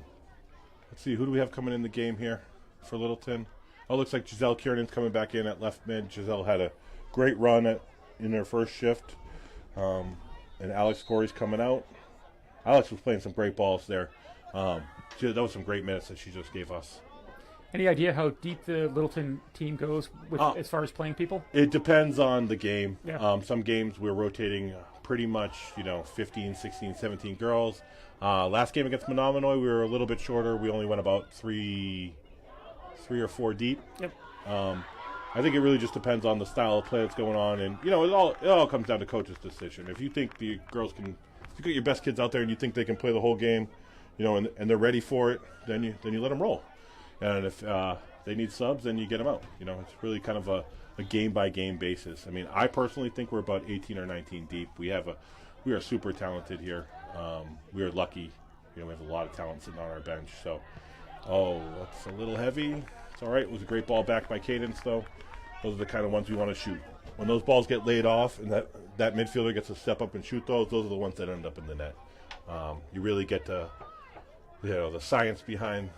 see, who do we have coming in the game here for Littleton? Oh, looks like Giselle Kiernan's coming back in at left mid. Giselle had a great run in her first shift. And Alex Corey's coming out. Alex was playing some great balls there. That was some great minutes that she just gave us. Any idea how deep the Littleton team goes as far as playing people? It depends on the game. Yeah. Some games we're rotating pretty much, 15, 16, 17 girls. Last game against Menominee, we were a little bit shorter. We only went about three or four deep. Yep. I think it really just depends on the style of play that's going on, and it all comes down to coach's decision. If you think the girls if you got your best kids out there and you think they can play the whole game, and they're ready for it, then you let them roll. And if they need subs, then you get them out. It's really kind of a game by game basis. I mean, I personally think we're about 18 or 19 deep. We are super talented here. We are lucky. We have a lot of talent sitting on our bench. So, that's a little heavy. It's all right. It was a great ball back by Cadence, though. Those are the kind of ones we want to shoot. When those balls get laid off and that midfielder gets to step up and shoot those are the ones that end up in the net. You really get to, the science behind,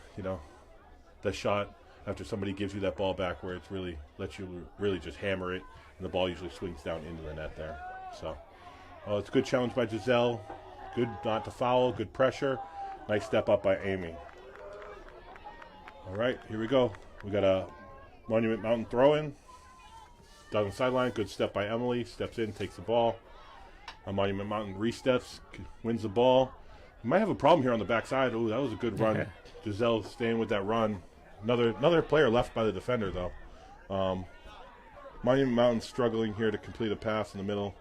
the shot after somebody gives you that ball back, where it's really lets you really just hammer it, and the ball usually swings down into the net there. So, it's a good challenge by Giselle. Good not to foul, good pressure. Nice step up by Amy. All right, here we go. We got a Monument Mountain throw-in. Down the sideline, good step by Emily. Steps in, takes the ball. A Monument Mountain re-steps, wins the ball. We might have a problem here on the backside. Oh, that was a good run. Giselle staying with that run. Another player left by the defender, though. Monument Mountain struggling here to complete a pass in the middle.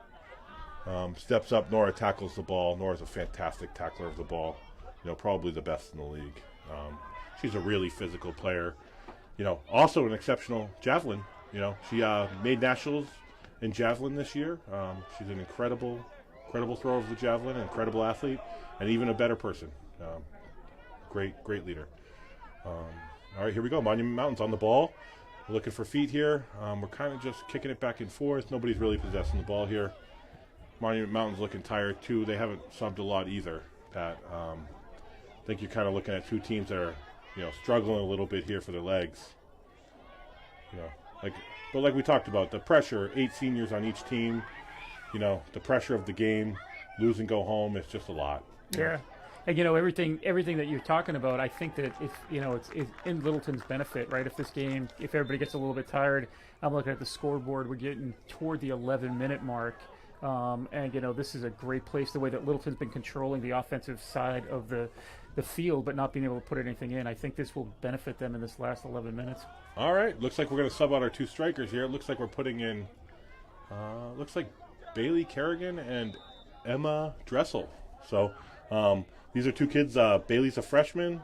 Steps up, Nora tackles the ball. Nora's a fantastic tackler of the ball. Probably the best in the league. She's a really physical player. Also an exceptional javelin. She made nationals in javelin this year. She's an incredible thrower of the javelin, an incredible athlete, and even a better person. Great leader. All right, here we go. Monument Mountain's on the ball. We're looking for feet here. We're kind of just kicking it back and forth. Nobody's really possessing the ball here. Monument Mountain's looking tired, too. They haven't subbed a lot either, Pat. I think you're kind of looking at two teams that are, struggling a little bit here for their legs. But like we talked about, the pressure, 8 seniors on each team, the pressure of the game, lose and go home, it's just a lot. Yeah. And everything that you're talking about, I think that it's in Littleton's benefit, right? If everybody gets a little bit tired, I'm looking at the scoreboard, we're getting toward the 11-minute mark. And this is a great place, the way that Littleton's been controlling the offensive side of the field, but not being able to put anything in. I think this will benefit them in this last 11 minutes. All right, looks like we're going to sub out our 2 strikers here. It looks like we're putting in, looks like Bailey Kerrigan and Emma Dressel. So these are 2 kids. Bailey's a freshman.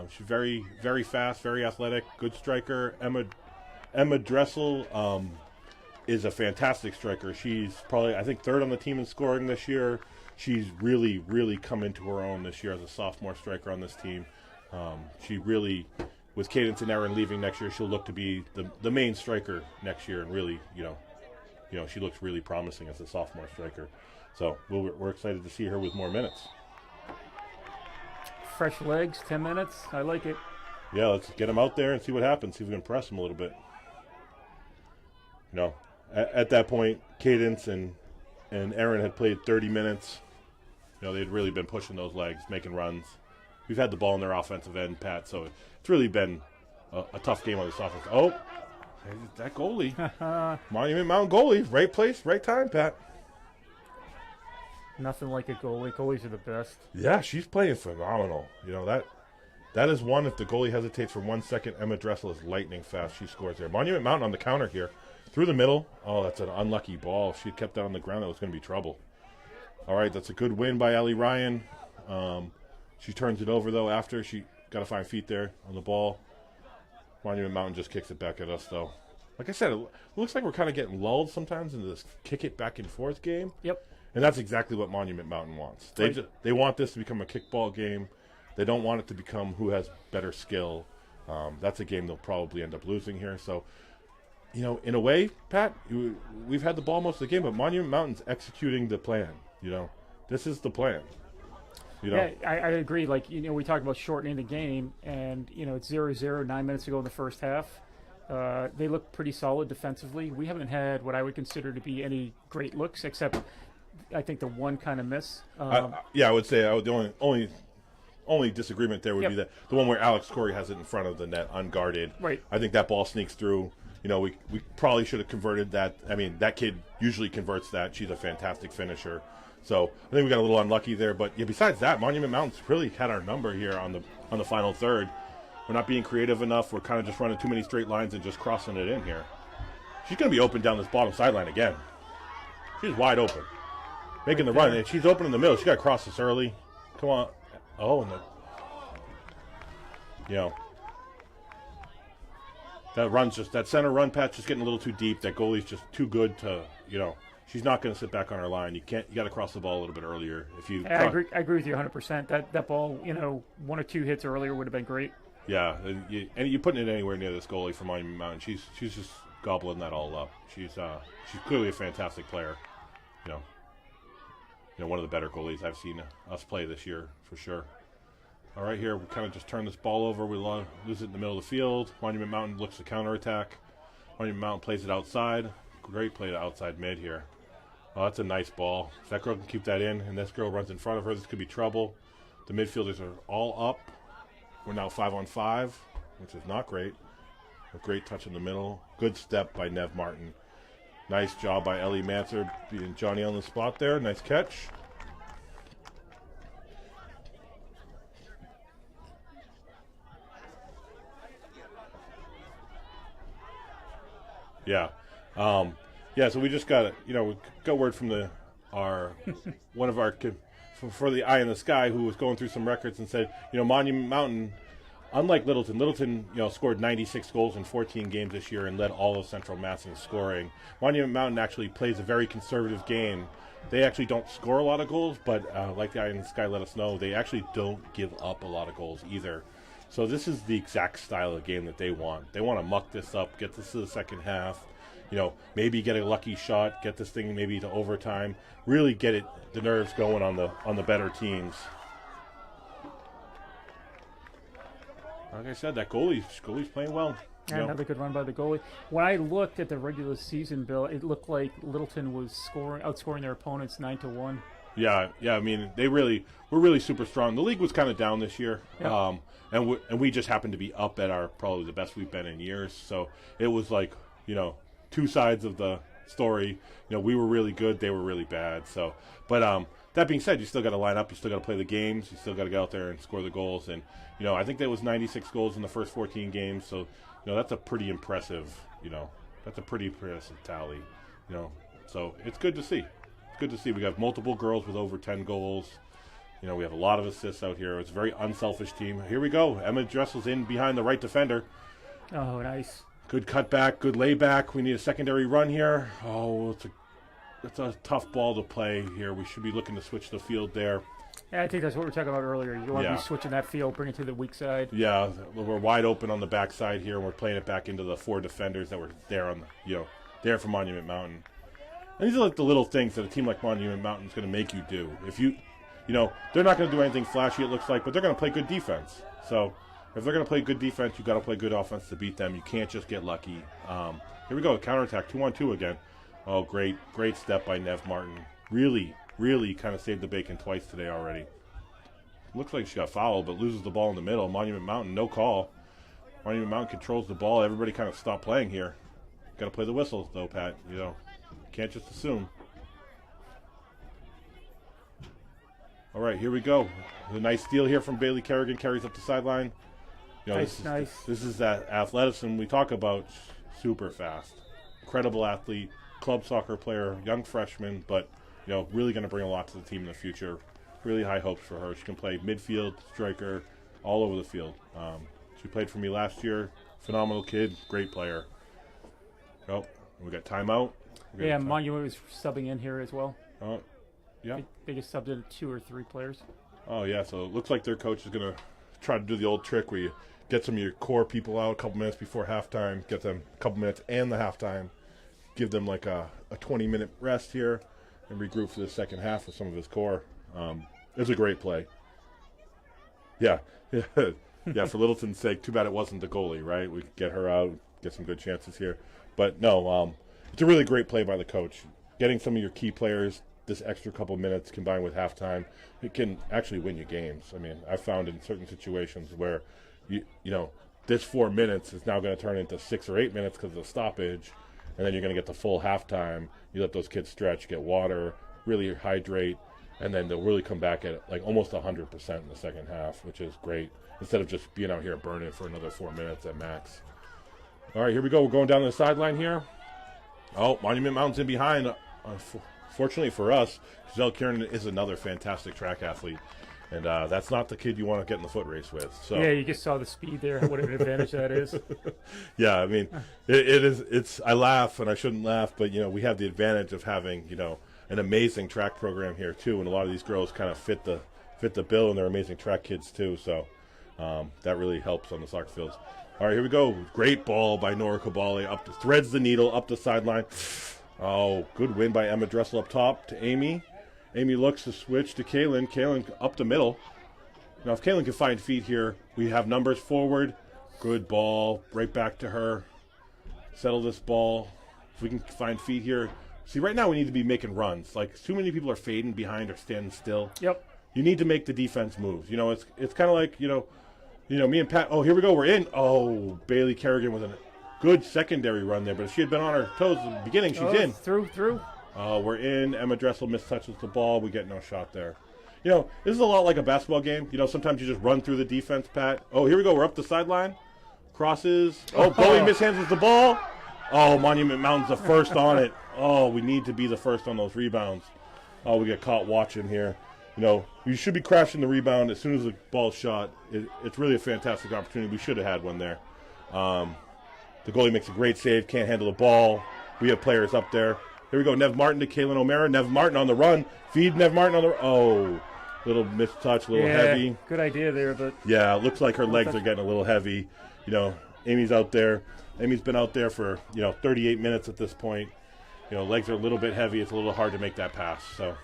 She's very, very fast, very athletic, good striker. Emma Dressel is a fantastic striker. She's probably, I think, 3rd on the team in scoring this year. She's really, really come into her own this year as a sophomore striker on this team. She really, with Cadence and Erin leaving next year, she'll look to be the main striker next year, and really, she looks really promising as a sophomore striker. So we're excited to see her with more minutes. Fresh legs, 10 minutes. I like it. Yeah, let's get them out there and see what happens. See if we can press them a little bit. At that point, Cadence and Erin had played 30 minutes. They'd really been pushing those legs, making runs. We've had the ball in their offensive end, Pat, so it's really been a tough game on this offense. Oh, that goalie. Monument Mountain goalie. Right place, right time, Pat. Nothing like a goalie. Goalies are the best. Yeah, she's playing phenomenal. That is one. If the goalie hesitates for 1 second, Emma Dressel is lightning fast. She scores there. Monument Mountain on the counter here. Through the middle. Oh, that's an unlucky ball. If she had kept that on the ground, that was going to be trouble. All right, that's a good win by Ellie Ryan. She turns it over, though, after. She got to find feet there on the ball. Monument Mountain just kicks it back at us, though. Like I said, it looks like we're kind of getting lulled sometimes into this kick it back and forth game. Yep. And that's exactly what Monument Mountain wants. They want this to become a kickball game. They don't want it to become who has better skill. That's a game they'll probably end up losing here. So, you know, in a way, Pat, we've had the ball most of the game, but Monument Mountain's executing the plan. You know, this is the plan. You know? Yeah, I agree. Like, you know, we talked about shortening the game, and, you know, it's 0-0, 9 minutes to go in the first half. They look pretty solid defensively. We haven't had what I would consider to be any great looks, except I think the one kind of miss. I would say the only disagreement there would be that the one where Alex Corey has it in front of the net unguarded. Right. I think that ball sneaks through. You know, we probably should have converted that. I mean, that kid usually converts that. She's a fantastic finisher. So I think we got a little unlucky there. But yeah, besides that, Monument Mountain's really had our number here on the final third. We're not being creative enough. We're kind of just running too many straight lines and just crossing it in here. She's going to be open down this bottom sideline again. She's wide open. Making the run. And she's open in the middle. She got to cross this early. Come on. Oh, and you know, that center run patch is getting a little too deep. That goalie's just too good to, you know, she's not going to sit back on her line. You got to cross the ball a little bit earlier. I agree with you 100%. That ball, you know, 1 or 2 hits earlier would have been great. Yeah, and you putting it anywhere near this goalie from Monument Mountain, she's just gobbling that all up. She's clearly a fantastic player. You know, one of the better goalies I've seen us play this year for sure. All right, here we kind of just turn this ball over. We lose it in the middle of the field. Monument Mountain looks to counterattack. Monument Mountain plays it outside. Great play to outside mid here. Oh, that's a nice ball. If that girl can keep that in, and this girl runs in front of her, this could be trouble. The midfielders are all up. We're now 5-on-5, which is not great. A great touch in the middle. Good step by Nev Martin. Nice job by Ellie Manser being Johnny on the spot there. Nice catch. Yeah. So we just got word from one of our for the Eye in the Sky, who was going through some records and said, you know, Monument Mountain, unlike Littleton, you know, scored 96 goals in 14 games this year and led all of Central Mass in scoring. Monument Mountain actually plays a very conservative game. They actually don't score a lot of goals, but like the Eye in the Sky let us know, they actually don't give up a lot of goals either. So this is the exact style of game that they want. They want to muck this up, get this to the second half, you know, maybe get a lucky shot, get this thing maybe to overtime, really get the nerves going on the better teams. Like I said, that goalie's playing well. And another good run by the goalie. When I looked at the regular season, Bill, it looked like Littleton was outscoring their opponents 9-1. Yeah. I mean, we're really super strong. The league was kind of down this year, and we just happened to be up at probably the best we've been in years. So it was like, you know, two sides of the story. You know, we were really good, they were really bad. So, but that being said, you still got to line up, you still got to play the games, you still got to get out there and score the goals. And you know, I think there was 96 goals in the first 14 games. So, you know, that's a pretty impressive. Tally. You know, so it's good to see. Good to see. We have multiple girls with over 10 goals. You know, we have a lot of assists out here. It's a very unselfish team. Here we go. Emma Dressel's in behind the right defender. Oh, nice. Good cutback, good layback. We need a secondary run here. Oh, it's a tough ball to play here. We should be looking to switch the field there. Yeah, I think that's what we were talking about earlier. You want to be switching that field, bring it to the weak side. Yeah, we're wide open on the backside here, and we're playing it back into the 4 defenders that were there there for Monument Mountain. And these are like the little things that a team like Monument Mountain is going to make you do. If you know, they're not going to do anything flashy, it looks like, but they're going to play good defense. So if they're going to play good defense, you've got to play good offense to beat them. You can't just get lucky. Here we go, counterattack, 2-on-2 again. Oh, great step by Nev Martin. Really kind of saved the bacon twice today already. Looks like she got fouled, but loses the ball in the middle. Monument Mountain, no call. Monument Mountain controls the ball. Everybody kind of stopped playing here. Got to play the whistles, though, Pat. You know, can't just assume. All right, here we go. A nice steal here from Bailey Kerrigan, carries up the sideline. You know, Nice. This is that athleticism we talk about. Super fast, incredible athlete, club soccer player, young freshman, but you know, really going to bring a lot to the team in the future. Really high hopes for her. She can play midfield, striker, all over the field. She played for me last year. Phenomenal kid, great player. Oh, we got timeout. Yeah, Monument was subbing in here as well. Oh, yeah. They just subbed in 2 or 3 players. Oh, yeah, so it looks like their coach is going to try to do the old trick where you get some of your core people out a couple minutes before halftime, get them a couple minutes and the halftime, give them like a 20-minute rest here, and regroup for the second half with some of his core. It was a great play. Yeah. Yeah, for Littleton's sake, too bad it wasn't the goalie, right? We could get her out, get some good chances here. But no, it's a really great play by the coach. Getting some of your key players this extra couple minutes combined with halftime, it can actually win you games. I mean, I found in certain situations where, you know, this 4 minutes is now going to turn into 6 or 8 minutes because of the stoppage, and then you're going to get the full halftime. You let those kids stretch, get water, really hydrate, and then they'll really come back at like almost 100% in the second half, which is great, instead of just being out here burning for another 4 minutes at max. All right, here we go. We're going down the sideline here. Oh, Monument Mountain's in behind. Fortunately for us, Giselle Kieran is another fantastic track athlete, and that's not the kid you want to get in the foot race with. So yeah, you just saw the speed there. What an advantage that is. Yeah, I mean, it is. It's. I laugh, and I shouldn't laugh, but you know, we have the advantage of having, you know, an amazing track program here too, and a lot of these girls kind of fit the bill, and they're amazing track kids too. So that really helps on the soccer fields. All right, here we go. Great ball by Nora Cabale, threads the needle up the sideline. Oh, good win by Emma Dressel up top to Amy. Amy looks to switch to Kaylin. Kaylin up the middle. Now, if Kaylin can find feet here, we have numbers forward. Good ball. Right back to her. Settle this ball. If we can find feet here. See, right now we need to be making runs. Like, too many people are fading behind or standing still. Yep. You need to make the defense moves. You know, it's kind of like, you know, me and Pat. Oh, here we go. We're in. Oh, Bailey Kerrigan with a good secondary run there. But if she had been on her toes at the beginning, she's in. Through. We're in. Emma Dressel mistouches the ball. We get no shot there. You know, this is a lot like a basketball game. You know, sometimes you just run through the defense, Pat. Oh, here we go. We're up the sideline. Crosses. Oh, Bowie mishandles the ball. Oh, Monument Mountain's the first on it. Oh, we need to be the first on those rebounds. Oh, we get caught watching here. You know, you should be crashing the rebound as soon as the ball's shot. It's really a fantastic opportunity. We should have had one there. The goalie makes a great save. Can't handle the ball. We have players up there. Here we go. Nev Martin to Kaylin O'Mara. Nev Martin on the run. Feed Nev Martin on the run. Oh, little mistouch, a little heavy. Good idea there, but yeah, it looks like her legs are getting a little heavy. You know, Amy's out there. Amy's been out there for, 38 minutes at this point. You know, legs are a little bit heavy. It's a little hard to make that pass. So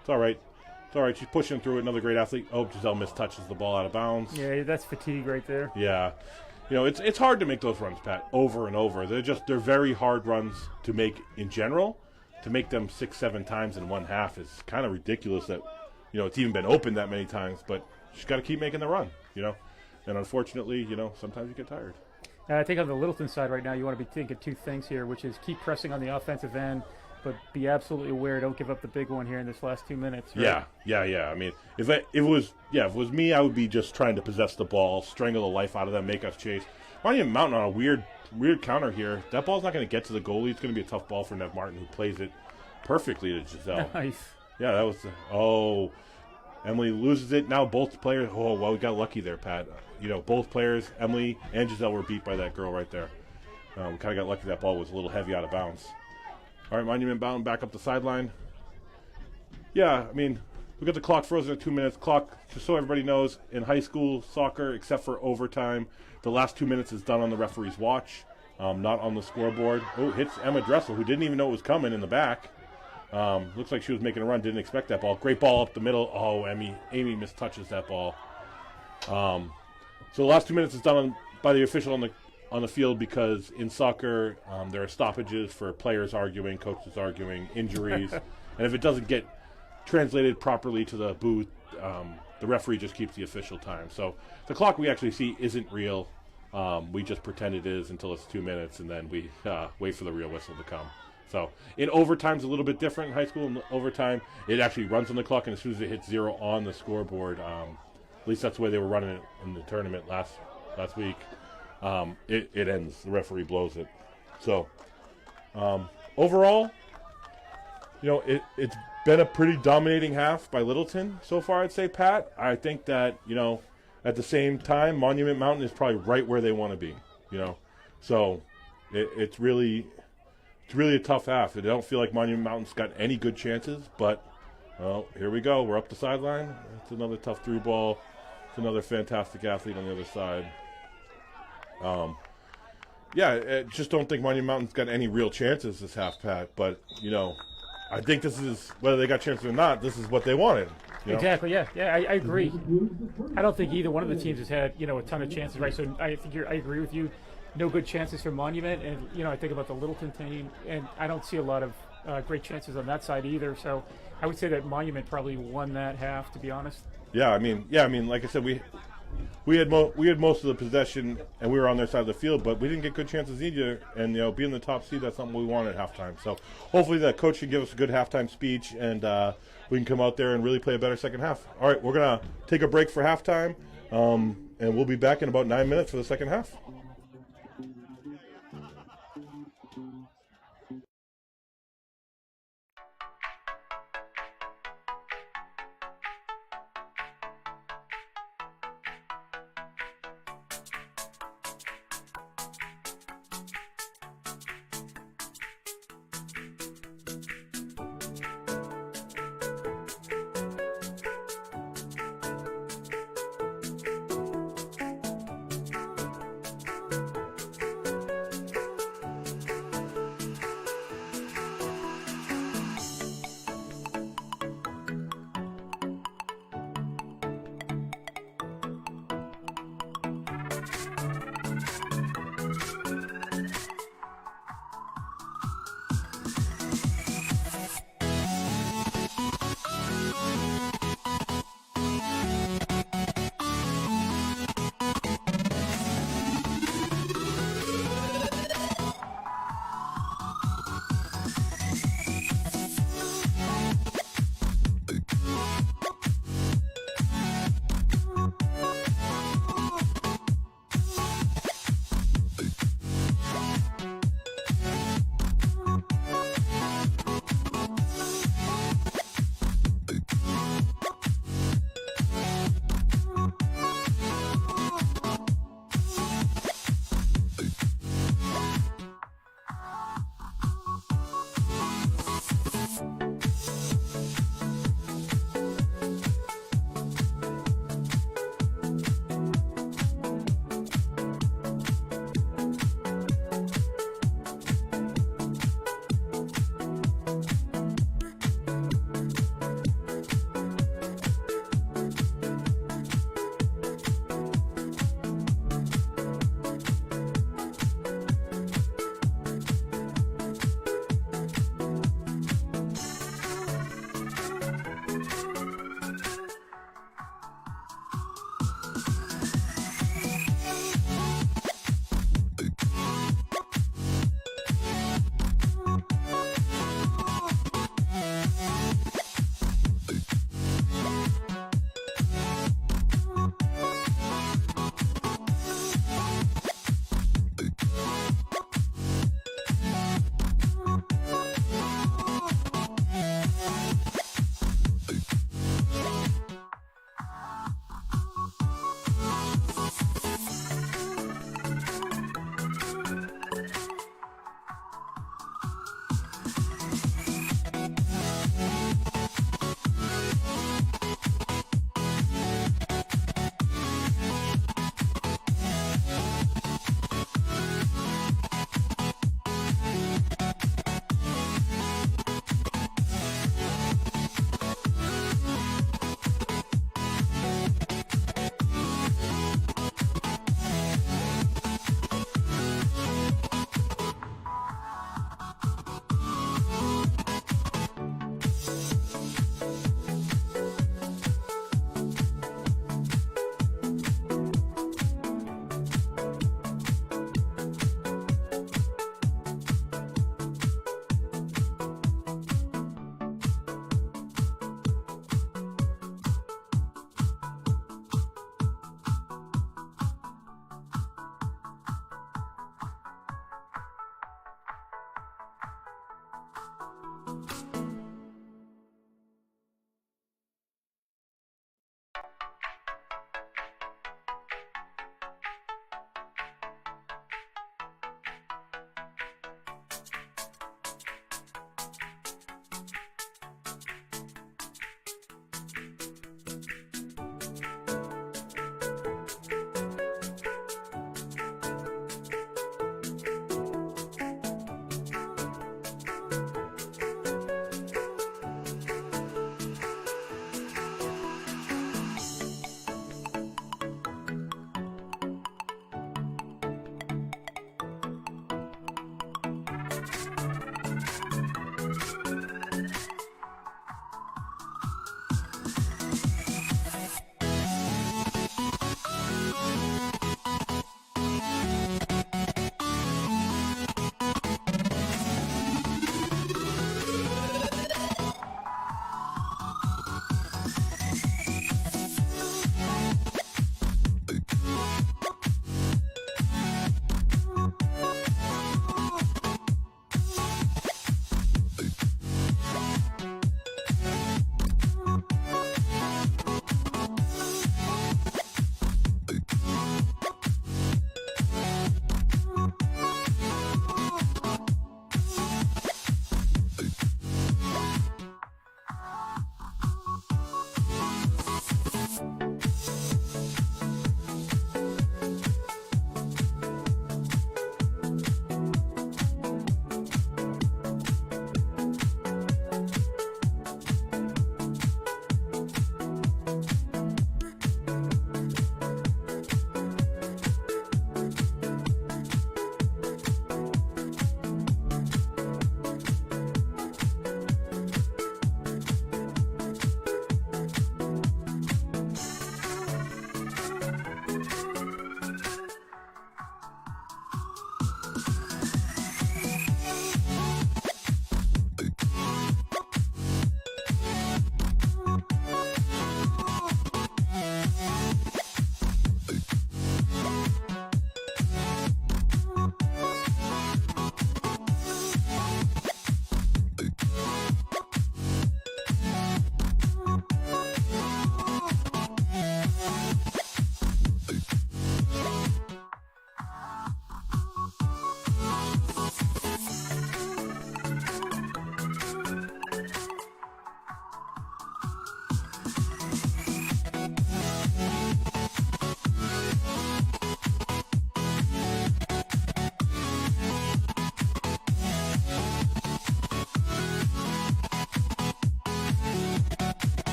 it's all right. It's all right. She's pushing through it. Another great athlete. Oh, Giselle mistouches the ball out of bounds. Yeah, that's fatigue right there. Yeah. You know, it's hard to make those runs, Pat, over and over. They're very hard runs to make in general. To make them 6-7 times in one half is kind of ridiculous that, it's even been open that many times. But she's got to keep making the run, And unfortunately, sometimes you get tired. I think on the Littleton side right now, you want to be thinking 2 things here, which is keep pressing on the offensive end, but be absolutely aware, don't give up the big one here in this last 2 minutes. Right? Yeah. I mean, if it was me, I would be just trying to possess the ball, strangle the life out of them, make us chase. Monument Mountain on a weird counter here. That ball's not going to get to the goalie. It's going to be a tough ball for Nev Martin, who plays it perfectly to Giselle. Nice. Yeah, that was. Emily loses it. Now both players. Oh, well, we got lucky there, Pat. Both players, Emily and Giselle, were beat by that girl right there. We kind of got lucky that ball was a little heavy out of bounds. All right, Monument Mountain back up the sideline. Yeah, I mean, we got the clock frozen at 2 minutes. Clock, just so everybody knows, in high school soccer, except for overtime, the last 2 minutes is done on the referee's watch, not on the scoreboard. Oh, hits Emma Dressel, who didn't even know it was coming in the back. Looks like she was making a run, didn't expect that ball. Great ball up the middle. Oh, Amy mistouches that ball. So the last 2 minutes is done by the official on the field because in soccer there are stoppages for players arguing, coaches arguing, injuries, and if it doesn't get translated properly to the booth, the referee just keeps the official time. So the clock we actually see isn't real. We just pretend it is until it's 2 minutes, and then we wait for the real whistle to come. So in overtime, it's a little bit different in high school. In overtime, it actually runs on the clock, and as soon as it hits 0 on the scoreboard, at least that's the way they were running it in the tournament last week, it ends. The referee blows it. So overall, it's been a pretty dominating half by Littleton so far, I'd say, Pat. I think that, at the same time, Monument Mountain is probably right where they want to be, So it's really a tough half. I don't feel like Monument Mountain's got any good chances, but, here we go. We're up the sideline. It's another tough through ball. It's another fantastic athlete on the other side. I just don't think Monument Mountain's got any real chances this half, Pat, but, I think this is, whether they got chances or not, this is what they wanted. Exactly, yeah. I agree. I don't think either one of the teams has had, a ton of chances, right? So I agree with you. No good chances for Monument, and, I think about the Littleton team, and I don't see a lot of great chances on that side either. So I would say that Monument probably won that half, to be honest. I mean, like I said, we had most of the possession, and we were on their side of the field, but we didn't get good chances either. And being the top seed, that's something we want at halftime. So hopefully the coach can give us a good halftime speech, and we can come out there and really play a better second half. All right, we're gonna take a break for halftime, and we'll be back in about 9 minutes for the second half.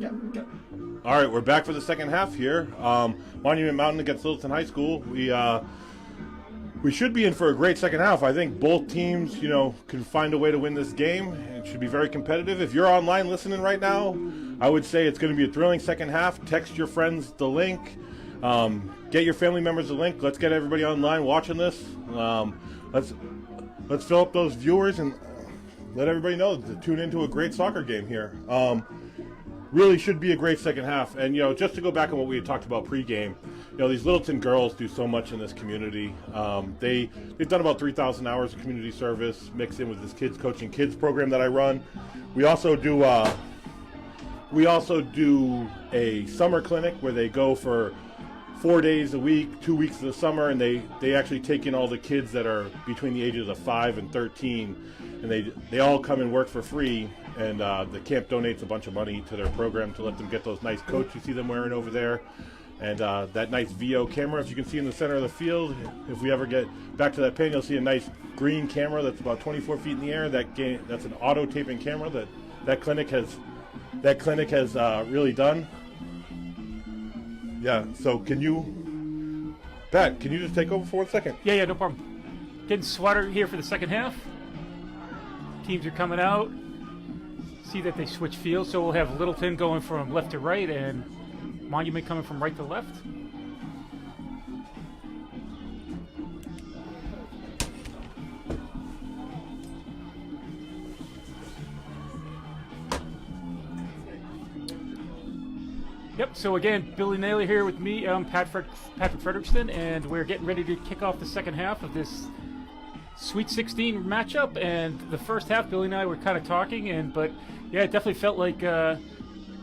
All right, we're back for the second half here. Monument Mountain against Littleton High School. We should be in for a great second half. I think both teams, can find a way to win this game. It should be very competitive. If you're online listening right now, I would say it's going to be a thrilling second half. Text your friends the link. Get your family members the link. Let's get everybody online watching this. Let's fill up those viewers and let everybody know to tune into a great soccer game here. Really should be a great second half. And, just to go back on what we had talked about pregame, these Littleton girls do so much in this community. They've done about 3,000 hours of community service mixed in with this kids coaching kids program that I run. We also do a summer clinic where they go for 4 days a week, 2 weeks of the summer, and they actually take in all the kids that are between the ages of 5 and 13, and they all come and work for free. And the camp donates a bunch of money to their program to let them get those nice coats you see them wearing over there. And that nice VO camera, if you can see in the center of the field. If we ever get back to that pin, you'll see a nice green camera that's about 24 feet in the air. That's an auto taping camera that clinic has really done. Yeah. So Pat, can you just take over for 1 second? Yeah, no problem. Getting sweater here for the second half. Teams are coming out. See that they switch fields, so we'll have Littleton going from left to right and Monument coming from right to left. Yep, so again, Billy Naylor here with me, Patrick Frederickson, and we're getting ready to kick off the second half of this Sweet 16 matchup. And the first half, Billy and I were kind of talking, but yeah, it definitely felt like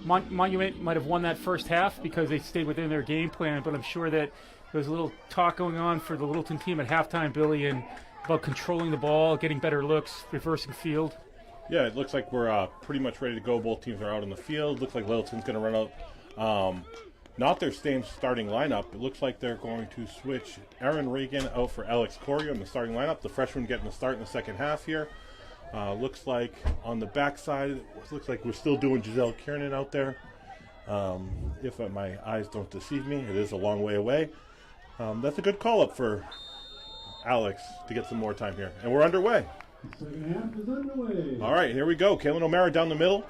Monument might have won that first half because they stayed within their game plan, but I'm sure that there was a little talk going on for the Littleton team at halftime, Billy, and about controlling the ball, getting better looks, reversing field. Yeah, it looks like we're pretty much ready to go. Both teams are out in the field. Looks like Littleton's going to run out. Not their same starting lineup. It looks like they're going to switch Aaron Reagan out for Alex Corey in the starting lineup. The freshman getting the start in the second half here. Looks like on the backside, it looks like we're still doing Giselle Kiernan out there. If my eyes don't deceive me, it is a long way away. That's a good call-up for Alex to get some more time here. And we're underway. Second half is underway. All right, here we go. Kaylin O'Mara down the middle.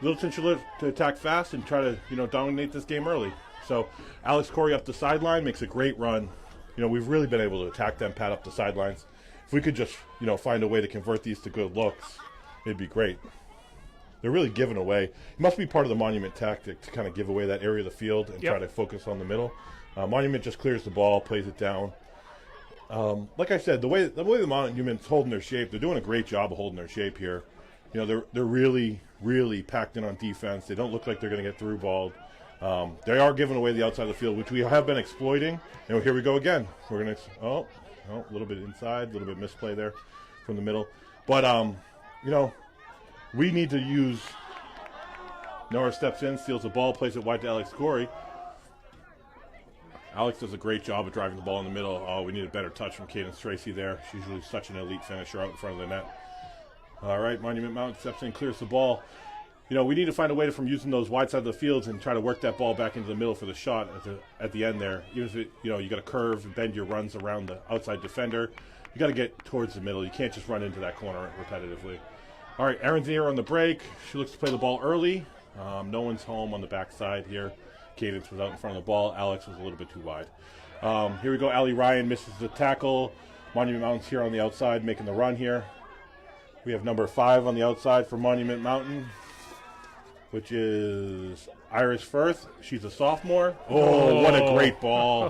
Littleton should look to attack fast and try to, dominate this game early. So Alex Corey up the sideline makes a great run. We've really been able to attack them, Pat, up the sidelines. If we could just, find a way to convert these to good looks, it'd be great. They're really giving away. It must be part of the Monument tactic to kind of give away that area of the field and try to focus on the middle. Monument just clears the ball, plays it down. Like I said, the way the Monument's holding their shape, they're doing a great job of holding their shape here. They're really, really packed in on defense. They don't look like they're going to get through balled. They are giving away the outside of the field, which we have been exploiting. And here we go again. We're going to, a little bit inside, a little bit misplay there from the middle. But, we need to use, Nora steps in, steals the ball, plays it wide to Alex Corey. Alex does a great job of driving the ball in the middle. Oh, we need a better touch from Cadence Tracy there. She's usually such an elite finisher out in front of the net. All right, Monument Mountain steps in, clears the ball. We need to find a way from using those wide side of the fields and try to work that ball back into the middle for the shot at the end there. Even if you got to curve and bend your runs around the outside defender, you got to get towards the middle. You can't just run into that corner repetitively. All right, Erin's here on the break. She looks to play the ball early. No one's home on the backside here. Cadence was out in front of the ball. Alex was a little bit too wide. Here we go. Allie Ryan misses the tackle. Monument Mountain's here on the outside making the run here. We have number 5 on the outside for Monument Mountain, which is Iris Firth. She's a sophomore. Oh, what a great ball.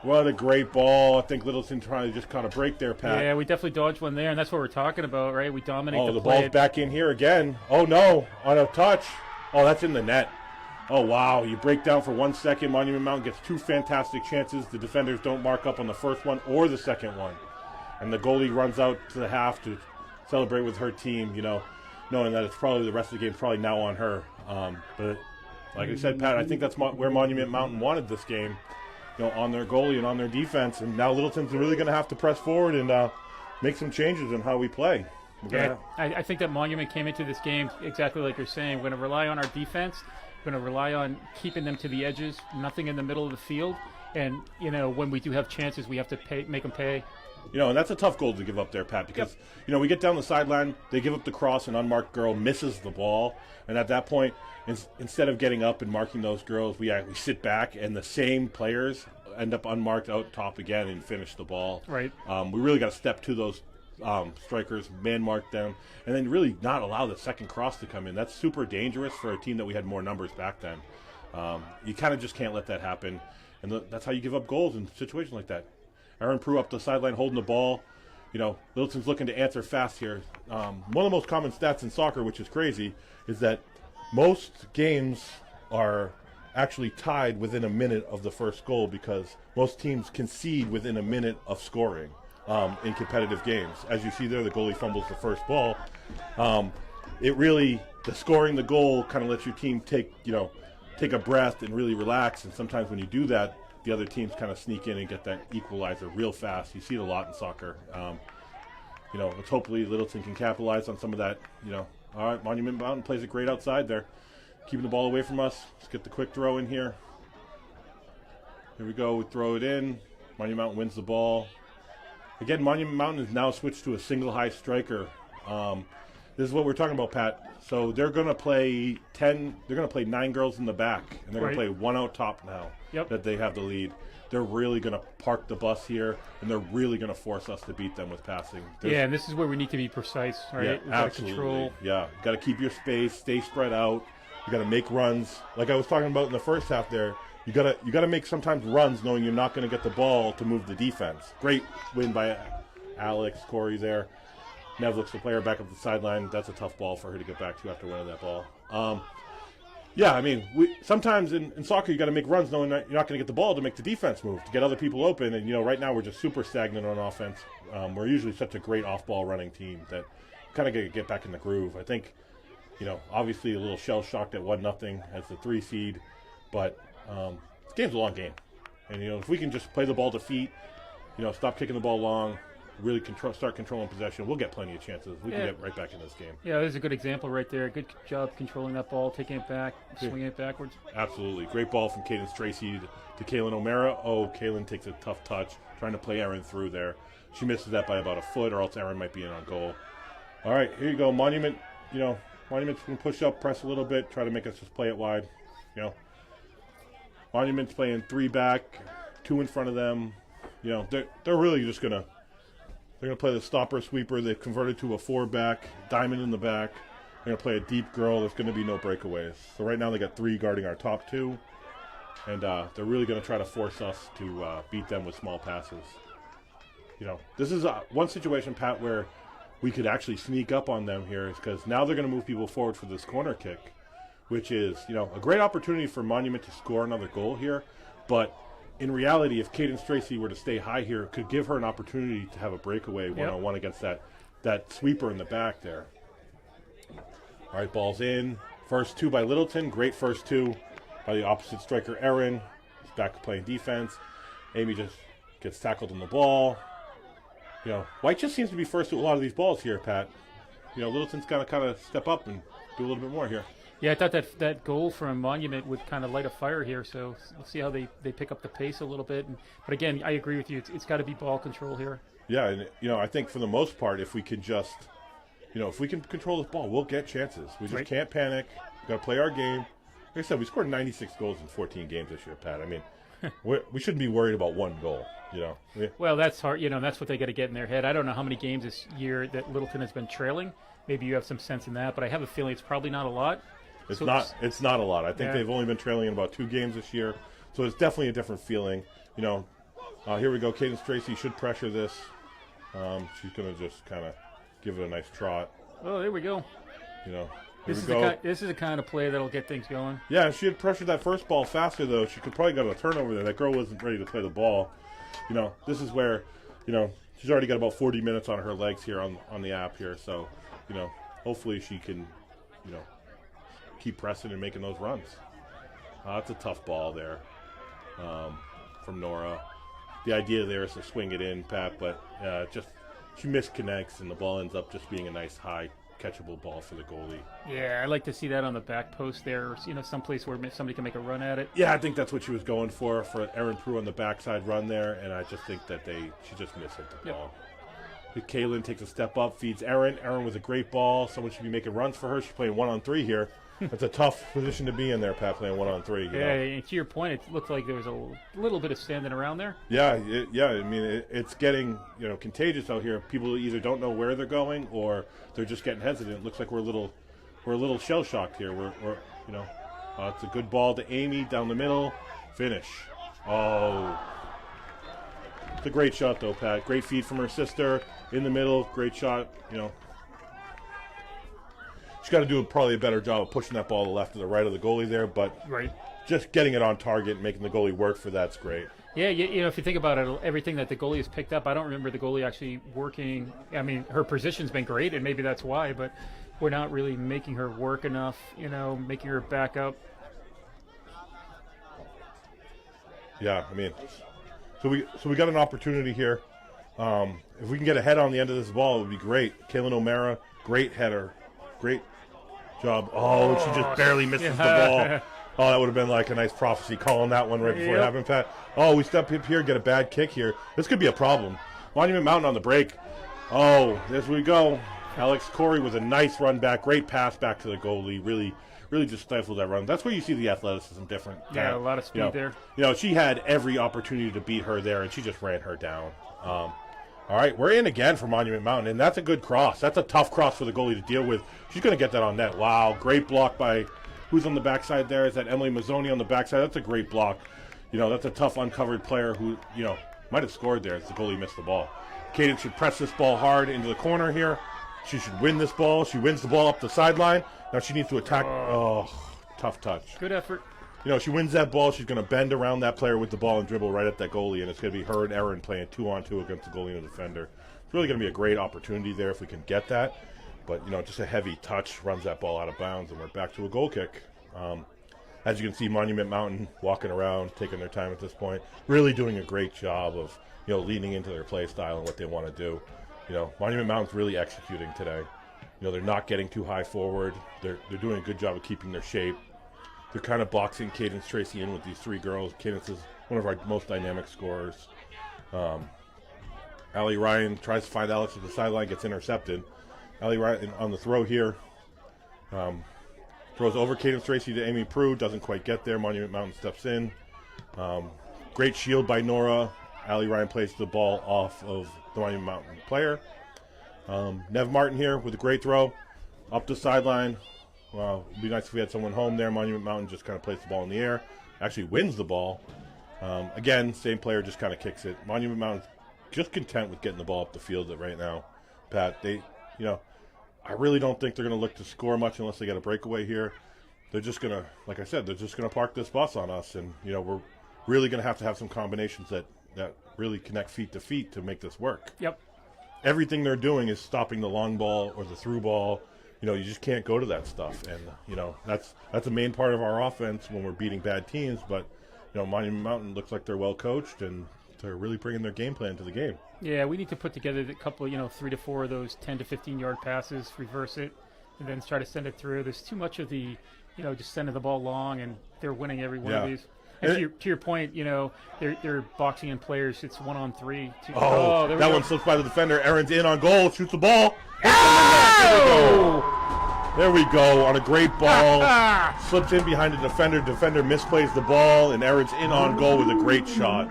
What a great ball. I think Littleton trying to just kind of break there, Pat. Yeah, we definitely dodged one there, and that's what we're talking about, right? We dominate the play. Ball's back in here again. Oh, no, on a touch. Oh, that's in the net. Oh, wow. You break down for 1 second. Monument Mountain gets 2 fantastic chances. The defenders don't mark up on the first one or the second one. And the goalie runs out to the half to celebrate with her team, knowing that it's probably the rest of the game probably now on her. But like I said, Pat, I think that's where Monument Mountain wanted this game, on their goalie and on their defense. And now Littleton's really going to have to press forward and make some changes in how we play. I think that Monument came into this game exactly like you're saying. We're going to rely on our defense going to rely on keeping them to the edges, nothing in the middle of the field. And, you know, when we do have chances, we have to make them pay. You know, and that's a tough goal to give up there, Pat, because, you know, we get down the sideline, they give up the cross, an unmarked girl misses the ball, and at that point, instead of getting up and marking those girls, we sit back, and the same players end up unmarked out top again and finish the ball. Right. We really got to step to those strikers, man-mark them, and then really not allow the second cross to come in. That's super dangerous for a team that we had more numbers back then. You kind of just can't let that happen, and that's how you give up goals in situations like that. Aaron Prue up the sideline holding the ball. You know, Littleton's looking to answer fast here. One of the most common stats in soccer, which is crazy, is that most games are actually tied within a minute of the first goal because most teams concede within a minute of scoring in competitive games. As you see there, the goalie fumbles the first ball. The scoring the goal kind of lets your team take a breath and really relax. And sometimes when you do that, the other teams kind of sneak in and get that equalizer real fast. You see it a lot in soccer. You know, let's hopefully Littleton can capitalize on some of that. You know, all right, Monument Mountain plays it great outside there, keeping the ball away from us. Let's get the quick throw in here. Here we go. We throw it in. Monument Mountain wins the ball. Again, Monument Mountain is now switched to a single high striker. This is what we're talking about, Pat. So they're going to play 10. They're going to play 9 girls in the back, and they're going to play 1 out top now. Yep. That they have the lead. They're really going to park the bus here, and they're really going to force us to beat them with passing. And this is where we need to be precise, right? Yeah, absolutely. Control. Yeah, got to keep your space, stay spread out. You got to make runs, like I was talking about in the first half. There, you got to make sometimes runs, knowing you're not going to get the ball to move the defense. Great win by Alex Corey there. Nev looks the player back up the sideline. That's a tough ball for her to get back to after winning that ball. Yeah, I mean, sometimes in soccer you got to make runs knowing that you're not going to get the ball to make the defense move, to get other people open. And, you know, right now we're just super stagnant on offense. We're usually such a great off-ball running team that kind of got to get back in the groove. I think, you know, obviously a little shell-shocked at 1-0 as the 3 seed, but this game's a long game. And, you know, if we can just play the ball to feet, you know, stop kicking the ball long, really start controlling possession, we'll get plenty of chances. We can get right back in this game. Yeah, there's a good example right there. Good job controlling that ball, taking it back, swinging it backwards. Absolutely. Great ball from Cadence Tracy to Kaylin O'Mara. Oh, Kaylin takes a tough touch, trying to play Erin through there. She misses that by about a foot, or else Erin might be in on goal. All right, here you go. Monument, you know, Monument's going to push up, press a little bit, try to make us just play it wide. You know, Monument's playing 3 back, 2 in front of them. You know, they're really just going to play the stopper sweeper. They've converted to a 4-back, diamond in the back. They're going to play a deep girl. There's going to be no breakaways. So right now they got 3 guarding our top 2. And they're really going to try to force us to beat them with small passes. You know, this is one situation, Pat, where we could actually sneak up on them here, is because now they're going to move people forward for this corner kick, which is, you know, a great opportunity for Monument to score another goal here. But in reality, if Cadence Tracy were to stay high here, it could give her an opportunity to have a breakaway one-on-one against that sweeper in the back there. All right, ball's in. First 2 by Littleton. Great first 2 by the opposite striker, Erin. He's back to playing defense. Amy just gets tackled on the ball. You know, White just seems to be first to a lot of these balls here, Pat. You know, Littleton's got to kind of step up and do a little bit more here. Yeah, I thought that goal from Monument would kind of light a fire here, so we'll see how they pick up the pace a little bit. But again, I agree with you. It's got to be ball control here. Yeah, and, you know, I think for the most part, if we can just, you know, if we can control this ball, we'll get chances. We just can't panic. We've got to play our game. Like I said, we scored 96 goals in 14 games this year, Pat. I mean, we shouldn't be worried about 1 goal, you know. Well, that's hard. You know, that's what they got to get in their head. I don't know how many games this year that Littleton has been trailing. Maybe you have some sense in that, but I have a feeling it's probably not a lot. It's not a lot. I think they've only been trailing in about 2 games this year, so it's definitely a different feeling. You know, here we go. Cadence Tracy should pressure this. She's going to just kind of give it a nice trot. Oh, there we go. You know, this is the kind of play that'll get things going. Yeah, if she had pressured that first ball faster, though, she could probably got a turnover there. That girl wasn't ready to play the ball. You know, this is where, you know, she's already got about 40 minutes on her legs here on the app here. So, you know, hopefully she can, you know, keep pressing and making those runs. That's a tough ball there from Nora. The idea there is to swing it in, Pat, but just she misconnects and the ball ends up just being a nice high catchable ball for the goalie. Yeah, I like to see that on the back post there, someplace where somebody can make a run at it. Yeah, I think that's what she was going for Erin Prue on the backside run there, and I just think that she just missed the ball. Kaylin takes a step up, feeds Erin. Erin with a great ball. Someone should be making runs for her. She's playing 1-on-3 here. That's a tough position to be in there, Pat, playing 1-on-3. Yeah, and to your point, it looked like there was a little bit of standing around there. Yeah, I mean, it's getting contagious out here. People either don't know where they're going or they're just getting hesitant. It looks like we're a little shell shocked here. It's a good ball to Amy down the middle, finish. Oh, it's a great shot though, Pat. Great feed from her sister in the middle. Great shot. She's got to do probably a better job of pushing that ball to the left or the right of the goalie there, but just getting it on target and making the goalie work for that's great. Yeah, if you think about it, everything that the goalie has picked up, I don't remember the goalie actually working. I mean, her position's been great, and maybe that's why, but we're not really making her work enough, making her back up. Yeah, I mean, so we got an opportunity here. If we can get a head on the end of this ball, it would be great. Kaylin O'Mara, great header. Great job. Oh, she just barely misses the ball. Oh, that would have been like a nice prophecy calling that one right before it happened, Pat. Oh, we step up here, get a bad kick here. This could be a problem. Monument Mountain on the break. Oh, there we go. Alex Corey with a nice run back. Great pass back to the goalie. Really just stifled that run. That's where you see the athleticism different. Yeah, a lot of speed there. She had every opportunity to beat her there, and she just ran her down. All right, we're in again for Monument Mountain, and that's a good cross. That's a tough cross for the goalie to deal with. She's going to get that on net. Wow, great block by who's on the backside there? Is that Emily Mazzoni on the backside? That's a great block. That's a tough uncovered player who, might have scored there as the goalie missed the ball. Kaden should press this ball hard into the corner here. She should win this ball. She wins the ball up the sideline. Now she needs to attack. Oh, tough touch. Good effort. She wins that ball. She's going to bend around that player with the ball and dribble right at that goalie, and it's going to be her and Erin playing 2-on-2 against the goalie and the defender. It's really going to be a great opportunity there if we can get that. But, just a heavy touch runs that ball out of bounds, and we're back to a goal kick. As you can see, Monument Mountain walking around, taking their time at this point, really doing a great job of, leaning into their play style and what they want to do. Monument Mountain's really executing today. They're not getting too high forward. They're doing a good job of keeping their shape. They're kind of boxing Cadence Tracy in with these three girls. Cadence is one of our most dynamic scorers. Allie Ryan tries to find Alex at the sideline, gets intercepted. Allie Ryan on the throw here. Throws over Cadence Tracy to Amy Prue, doesn't quite get there. Monument Mountain steps in. Great shield by Nora. Allie Ryan plays the ball off of the Monument Mountain player. Nev Martin here with a great throw. Up the sideline. Well, it'd be nice if we had someone home there. Monument Mountain just kind of plays the ball in the air. Actually wins the ball. Again, same player just kind of kicks it. Monument Mountain's just content with getting the ball up the field right now. Pat, I really don't think they're going to look to score much unless they get a breakaway here. They're just going to, like I said, they're just going to park this bus on us. And, we're really going to have some combinations that really connect feet to feet to make this work. Yep. Everything they're doing is stopping the long ball or the through ball. You just can't go to that stuff, and that's a main part of our offense when we're beating bad teams. But Monument Mountain looks like they're well coached, and they're really bringing their game plan to the game. Yeah, we need to put together a couple, 3 to 4 of those 10 to 15 yard passes, reverse it, and then try to send it through. There's too much of the, just sending the ball long, and they're winning every one of these. And to your point, they're boxing in players. It's 1-on-3. That one slips by the defender. Erin's in on goal, shoots the ball. There we go on a great ball. Slips in behind the defender. Defender misplays the ball, and Erin's in on goal with a great shot.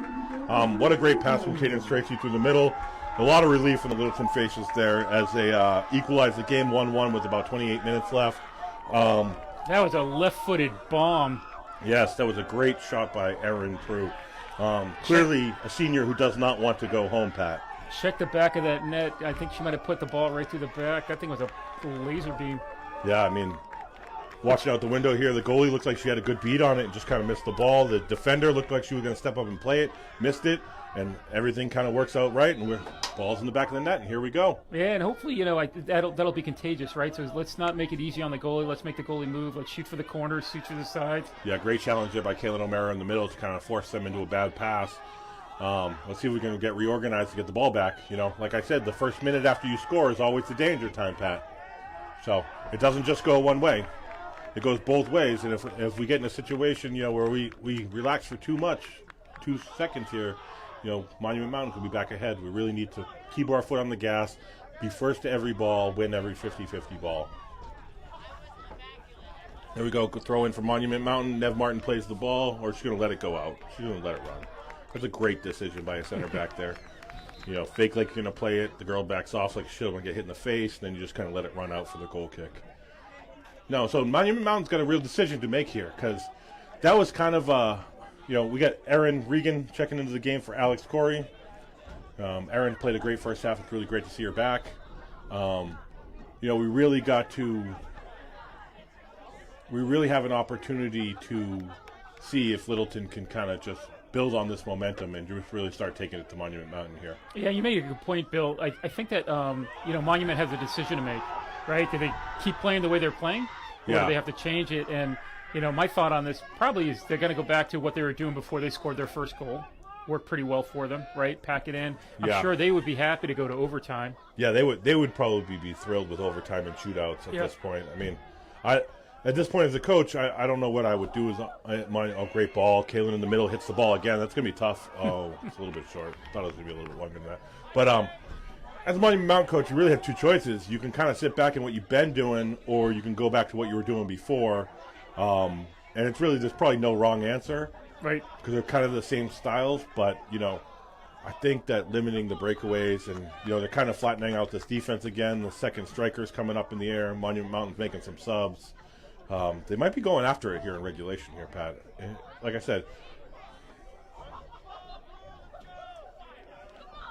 What a great pass from Cadence Tracy through the middle. A lot of relief in the Littleton faces there as they equalize the game 1-1 with about 28 minutes left. That was a left-footed bomb. Yes, that was a great shot by Erin Prue. Clearly a senior who does not want to go home, Pat. Check the back of that net. I think she might have put the ball right through the back. That thing was a laser beam. Yeah, I mean, watching out the window here, the goalie looked like she had a good beat on it and just kind of missed the ball. The defender looked like she was going to step up and play it, missed it, and everything kind of works out right, and ball's in the back of the net, and here we go. Yeah, and hopefully, that'll be contagious, right? So let's not make it easy on the goalie. Let's make the goalie move. Let's shoot for the corners, shoot for the sides. Yeah, great challenge there by Kaylin O'Mara in the middle to kind of force them into a bad pass. Let's see if we can get reorganized to get the ball back. Like I said, the first minute after you score is always the danger time, Pat. So it doesn't just go one way. It goes both ways. And if we get in a situation, where we relax for 2 seconds here, Monument Mountain could be back ahead. We really need to keep our foot on the gas, be first to every ball, win every 50-50 ball. There we go. Throw in for Monument Mountain. Nev Martin plays the ball, or she's going to let it go out. She's going to let it run. That's a great decision by a center back there. Fake like you're going to play it. The girl backs off like she should want to get hit in the face, and then you just kind of let it run out for the goal kick. No, so Monument Mountain's got a real decision to make here, because that was kind of, we got Erin Regan checking into the game for Alex Corey. Erin played a great first half. It's really great to see her back. We really have an opportunity to see if Littleton can kind of just build on this momentum and just really start taking it to Monument Mountain here. Yeah, you made a good point, Bill. I think that, Monument has a decision to make, right? Do they keep playing the way they're playing? Or do they have to change it? And, my thought on this probably is they're going to go back to what they were doing before they scored their first goal. Worked pretty well for them, right? Pack it in. I'm sure they would be happy to go to overtime. Yeah, they would probably be thrilled with overtime and shootouts at this point. I mean, at this point as a coach, I don't know what I would do. Great ball. Kaylin in the middle hits the ball again. That's going to be tough. Oh, it's a little bit short. Thought it was going to be a little bit longer than that. But as a Monument Mountain coach, you really have 2 choices. You can kind of sit back in what you've been doing, or you can go back to what you were doing before. And it's really, there's probably no wrong answer. Right. Because they're kind of the same styles. But, I think that limiting the breakaways and, they're kind of flattening out this defense again. The second striker's coming up in the air. Monument Mountain's making some subs. They might be going after it here in regulation here, Pat. Like I said,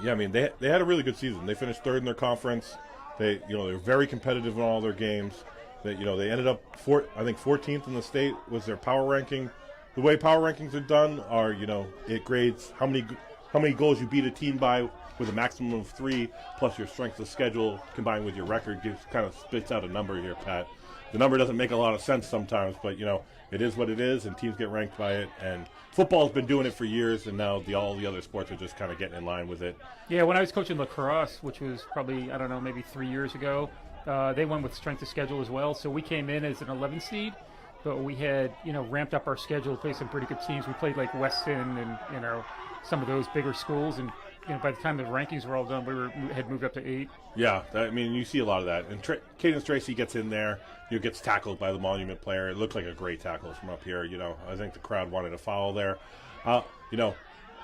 they had a really good season. They finished 3rd in their conference. They were very competitive in all their games. They ended up 14th in the state was their power ranking. The way power rankings are done are it grades how many goals you beat a team by with a maximum of 3 plus your strength of schedule combined with your record kind of spits out a number here, Pat. The number doesn't make a lot of sense sometimes, but, it is what it is, and teams get ranked by it. And football's been doing it for years, and now all the other sports are just kind of getting in line with it. Yeah, when I was coaching lacrosse, which was probably, maybe 3 years ago, they went with strength of schedule as well. So we came in as an 11 seed, but we had, ramped up our schedule, played some pretty good teams. We played like Weston and, some of those bigger schools, and by the time the rankings were all done, we had moved up to 8. Yeah, you see a lot of that. And Cadence Tracy gets in there, gets tackled by the Monument player. It looked like a great tackle from up here. I think the crowd wanted a foul there.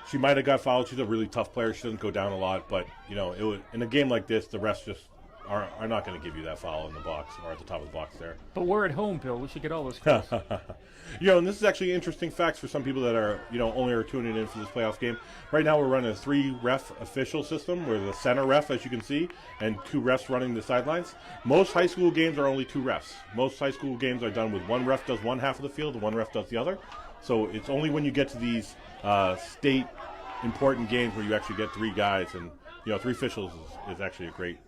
She might have got fouled. She's a really tough player. She doesn't go down a lot, but it was, in a game like this, the refs just are not going to give you that foul in the box or at the top of the box there. But we're at home, Bill. We should get all those calls. And this is actually interesting facts for some people that are, only are tuning in for this playoff game. Right now we're running a 3-ref official system where the center ref, as you can see, and 2 refs running the sidelines. Most high school games are only 2 refs. Most high school games are done with 1 ref does one half of the field and 1 ref does the other. So it's only when you get to these state important games where you actually get 3 guys, and 3 officials is actually a great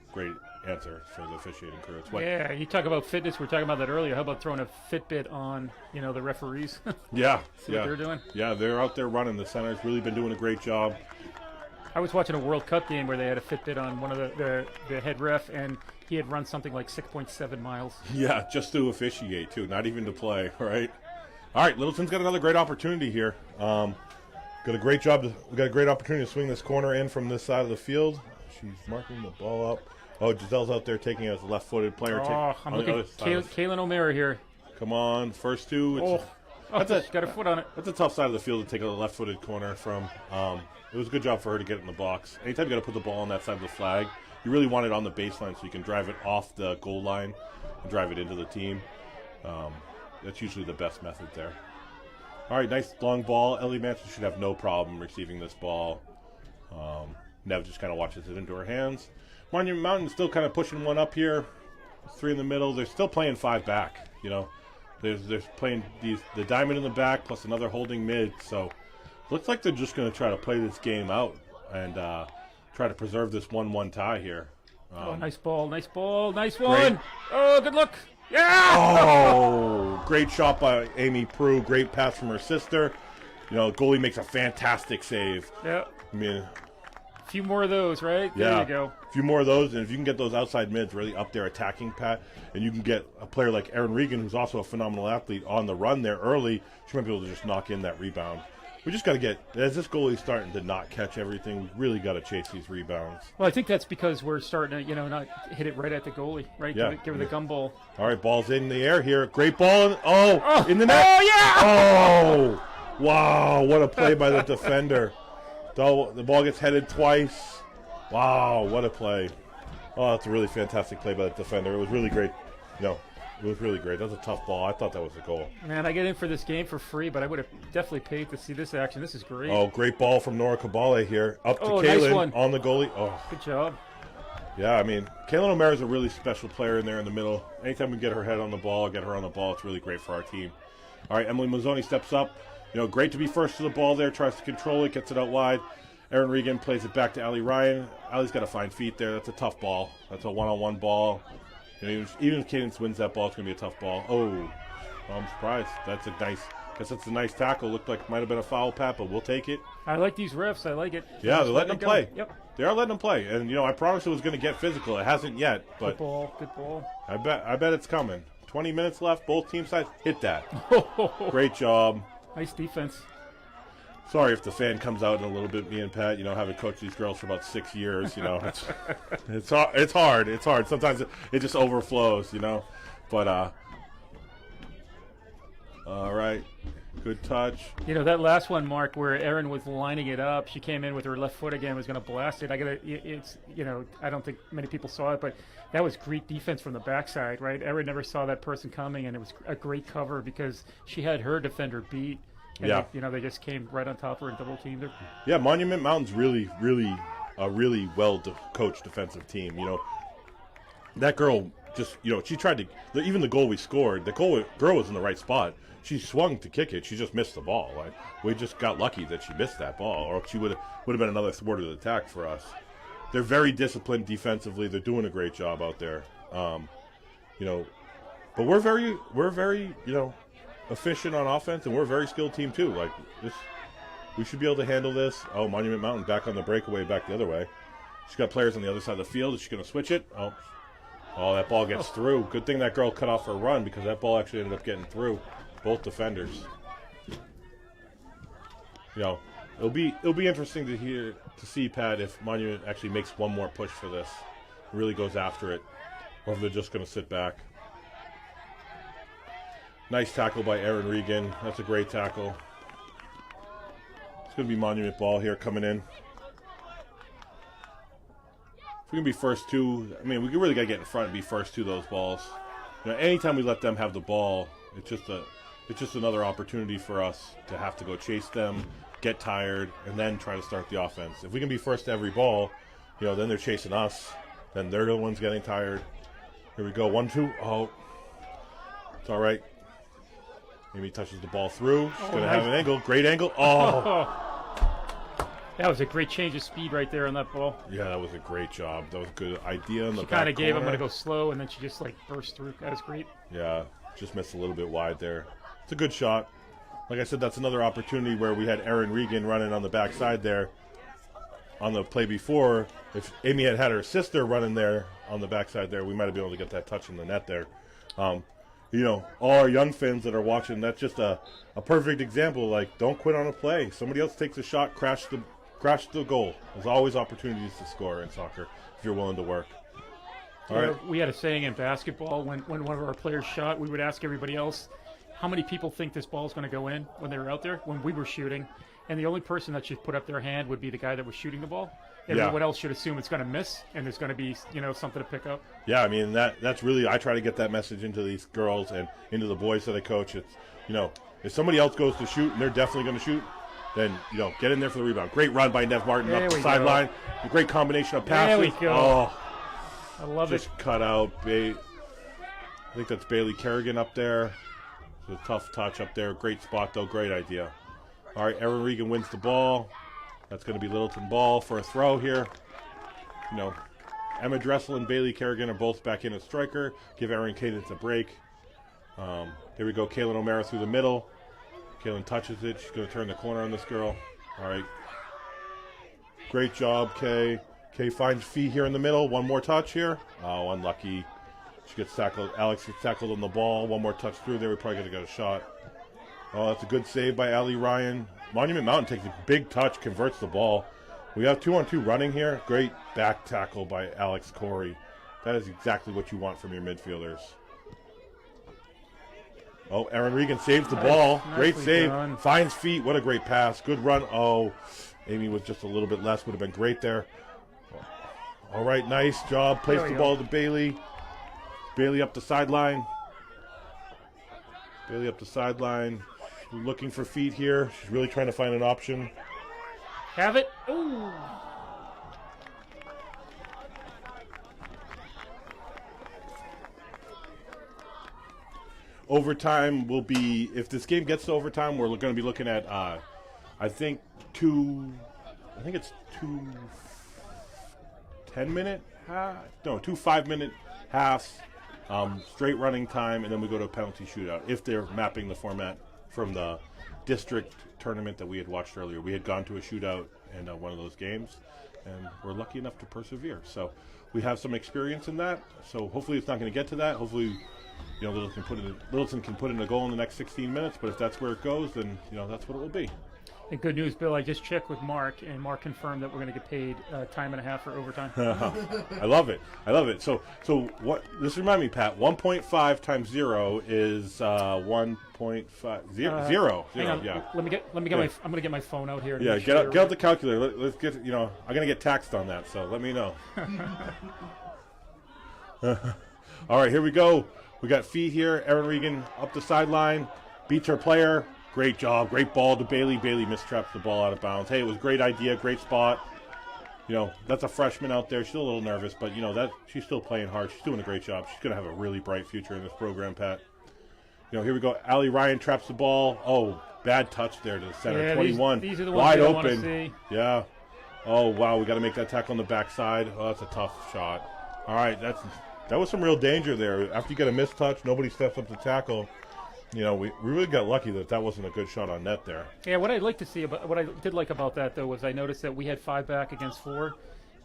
answer for the officiating crew. Yeah, you talk about fitness. We were talking about that earlier. How about throwing a Fitbit on, the referees? Yeah. See what they're doing? Yeah, they're out there running. The center's really been doing a great job. I was watching a World Cup game where they had a Fitbit on one of the head ref, and he had run something like 6.7 miles. Yeah, just to officiate, too, not even to play, right? All right, Littleton's got another great opportunity here. Got a great job. We got a great opportunity to swing this corner in from this side of the field. She's marking the ball up. Oh, Giselle's out there taking it as a left-footed player. I'm looking at Kaylin O'Meara here. Come on, first 2. She's got her foot on it. That's a tough side of the field to take a left-footed corner from. It was a good job for her to get it in the box. Anytime you got to put the ball on that side of the flag, you really want it on the baseline so you can drive it off the goal line and drive it into the team. That's usually the best method there. All right, nice long ball. Ellie Manson should have no problem receiving this ball. Nev just kind of watches it into her hands. Monument Mountain still kind of pushing one up here. 3 in the middle. They're still playing 5 back. They're playing the diamond in the back plus another holding mid. So looks like they're just going to try to play this game out and try to preserve this 1-1 tie here. Nice ball, nice one. Great. Oh, good look. Yeah. Oh, great shot by Amy Prue. Great pass from her sister. Goalie makes a fantastic save. Yeah. I mean, a few more of those, right? There you go. few more of those, and if you can get those outside mids really up there attacking, Pat, and you can get a player like Erin Regan, who's also a phenomenal athlete, on the run there early, she might be able to just knock in that rebound. We just got to get, as this goalie's starting to not catch everything, we really got to chase these rebounds. Well, I think that's because we're starting to, not hit it right at the goalie, right? Yeah. Give it the gumball. All right, ball's in the air here. Great ball. In the net. Oh, yeah! Oh, wow, what a play by the defender. The ball gets headed twice. Wow, what a play. Oh, that's a really fantastic play by the defender. It was really great. It was really great. That was a tough ball. I thought that was a goal. Man, I get in for this game for free, but I would have definitely paid to see this action. This is great. Oh, great ball from Nora Cabale here. Up to Kaylin nice one. On the goalie. Oh, good job. Yeah, I mean, Kaylin O'Mara is a really special player in there in the middle. Anytime we get her head on the ball, get her on the ball, it's really great for our team. All right, Emily Mazzoni steps up. Great to be first to the ball there. Tries to control it, gets it out wide. Erin Regan plays it back to Allie Ryan. Allie's got to find feet there. That's a tough ball. That's a one-on-one ball. Even if Cadence wins that ball, it's going to be a tough ball. Oh, I'm surprised. That's a nice tackle. Looked like it might have been a foul, Pat, but we'll take it. I like these refs. I like it. Yeah, they're letting them play. Yep. They are letting them play. And, I promised it was going to get physical. It hasn't yet. But Good ball. I bet it's coming. 20 minutes left. Both team sides. Hit that. Great job. Nice defense. Sorry if the fan comes out in a little bit. Me and Pat, having coached these girls for about 6 years, it's hard. It's hard. Sometimes it just overflows, But all right, good touch. That last one, Mark, where Erin was lining it up, she came in with her left foot again, was going to blast it. I don't think many people saw it, but that was great defense from the backside, right? Erin never saw that person coming, and it was a great cover because she had her defender beat. And they just came right on top of her and double teamed her. Yeah, Monument Mountain's really a really well coached defensive team. That girl just, she tried to, even the goal we scored, the girl was in the right spot. She swung to kick it. She just missed the ball. We just got lucky that she missed that ball, or she would have been another thwarted attack for us. They're very disciplined defensively. They're doing a great job out there. But we're very efficient on offense, and we're a very skilled team too. We should be able to handle this. Oh, Monument Mountain back on the breakaway, back the other way. She's got players on the other side of the field. Is she going to switch it? Oh, that ball gets through. Good thing that girl cut off her run, because that ball actually ended up getting through both defenders. It'll be interesting to see, Pat, if Monument actually makes one more push for this, really goes after it, or if they're just going to sit back. Nice tackle by Erin Regan. That's a great tackle. It's going to be Monument ball here coming in. If we can be first two, we really got to get in front and be first to those balls. Anytime we let them have the ball, it's just another opportunity for us to have to go chase them, get tired, and then try to start the offense. If we can be first to every ball, then they're chasing us. Then they're the ones getting tired. Here we go. 1-2. Oh, it's all right. Amy touches the ball through. She's going to have an angle. Great angle. Oh. That was a great change of speed right there on that ball. Yeah, that was a great job. That was a good idea in the back corner. She kind of gave, I'm going to go slow, and then she just burst through. That was great. Yeah, just missed a little bit wide there. It's a good shot. Like I said, that's another opportunity where we had Erin Regan running on the backside there. On the play before, if Amy had her sister running there on the backside there, we might have been able to get that touch in the net there. All our young fans that are watching, that's just a perfect example. Don't quit on a play. Somebody else takes a shot, crash the goal. There's always opportunities to score in soccer if you're willing to work. All right. We had a saying in basketball, when one of our players shot, we would ask everybody else, how many people think this ball is going to go in when they were out there, when we were shooting? And the only person that should put up their hand would be the guy that was shooting the ball. Everyone else should assume it's going to miss, and there's going to be, something to pick up. Yeah, that's really, I try to get that message into these girls and into the boys that I coach. It's, if somebody else goes to shoot and they're definitely going to shoot, then, get in there for the rebound. Great run by Nev Martin up the sideline. A great combination of passes. There we go. Oh, I love it. Just cut out. I think that's Bailey Kerrigan up there. It's a tough touch up there. Great spot, though. Great idea. All right, Erin Regan wins the ball. That's going to be Littleton ball for a throw here. Emma Dressel and Bailey Kerrigan are both back in at striker. Give Erin Cadence a break. Here we go. Kaylin O'Mara through the middle. Kaylin touches it. She's going to turn the corner on this girl. All right. Great job, Kay. Okay, finds Fee here in the middle. One more touch here. Oh, unlucky. She gets tackled. Alex gets tackled on the ball. One more touch through there. We probably going to get a shot. Oh, that's a good save by Allie Ryan. Monument Mountain takes a big touch, converts the ball. We have 2-on-2 running here. Great back tackle by Alex Corey. That is exactly what you want from your midfielders. Oh, Erin Regan saves the ball. Great save. Done. Finds feet. What a great pass. Good run. Oh, Amy was just a little bit less. Would have been great there. All right, nice job. Placed the ball to Bailey. Bailey up the sideline. Bailey up the sideline. Looking for feet here. She's really trying to find an option. Have it. Ooh. Overtime will be, if this game gets to overtime, we're going to be looking at, I think it's two 5-minute halves, straight running time, and then we go to a penalty shootout if they're mapping the format from the district tournament that we had watched earlier. We had gone to a shootout in one of those games, and we're lucky enough to persevere. So we have some experience in that. So hopefully it's not going to get to that. Hopefully, Littleton can put in a goal in the next 16 minutes. But if that's where it goes, then that's what it will be. And good news, Bill. I just checked with Mark, and Mark confirmed that we're going to get paid time and a half for overtime. I love it. So what? This reminds me, Pat. 1.5 times 0 is 1.5 zero. Hang on. Yeah. Let me get my. I'm going to get my phone out here. Yeah. Get out the calculator. Let's get. I'm going to get taxed on that. So let me know. All right. Here we go. We got Fee here. Erin Regan up the sideline. Beats her player. Great job. Great ball to Bailey. Bailey mistraps the ball out of bounds. Hey, it was a great idea. Great spot. That's a freshman out there. She's a little nervous, but, she's still playing hard. She's doing a great job. She's going to have a really bright future in this program, Pat. Here we go. Allie Ryan traps the ball. Oh, bad touch there to the center. Yeah, 21. These are the ones wide we don't open. want to see. Yeah. Oh, wow. We got to make that tackle on the backside. Oh, that's a tough shot. All right. That was some real danger there. After you get a missed touch, nobody steps up to tackle. We really got lucky that wasn't a good shot on net there. Yeah, what I did like about that though was I noticed that we had 5 back against 4,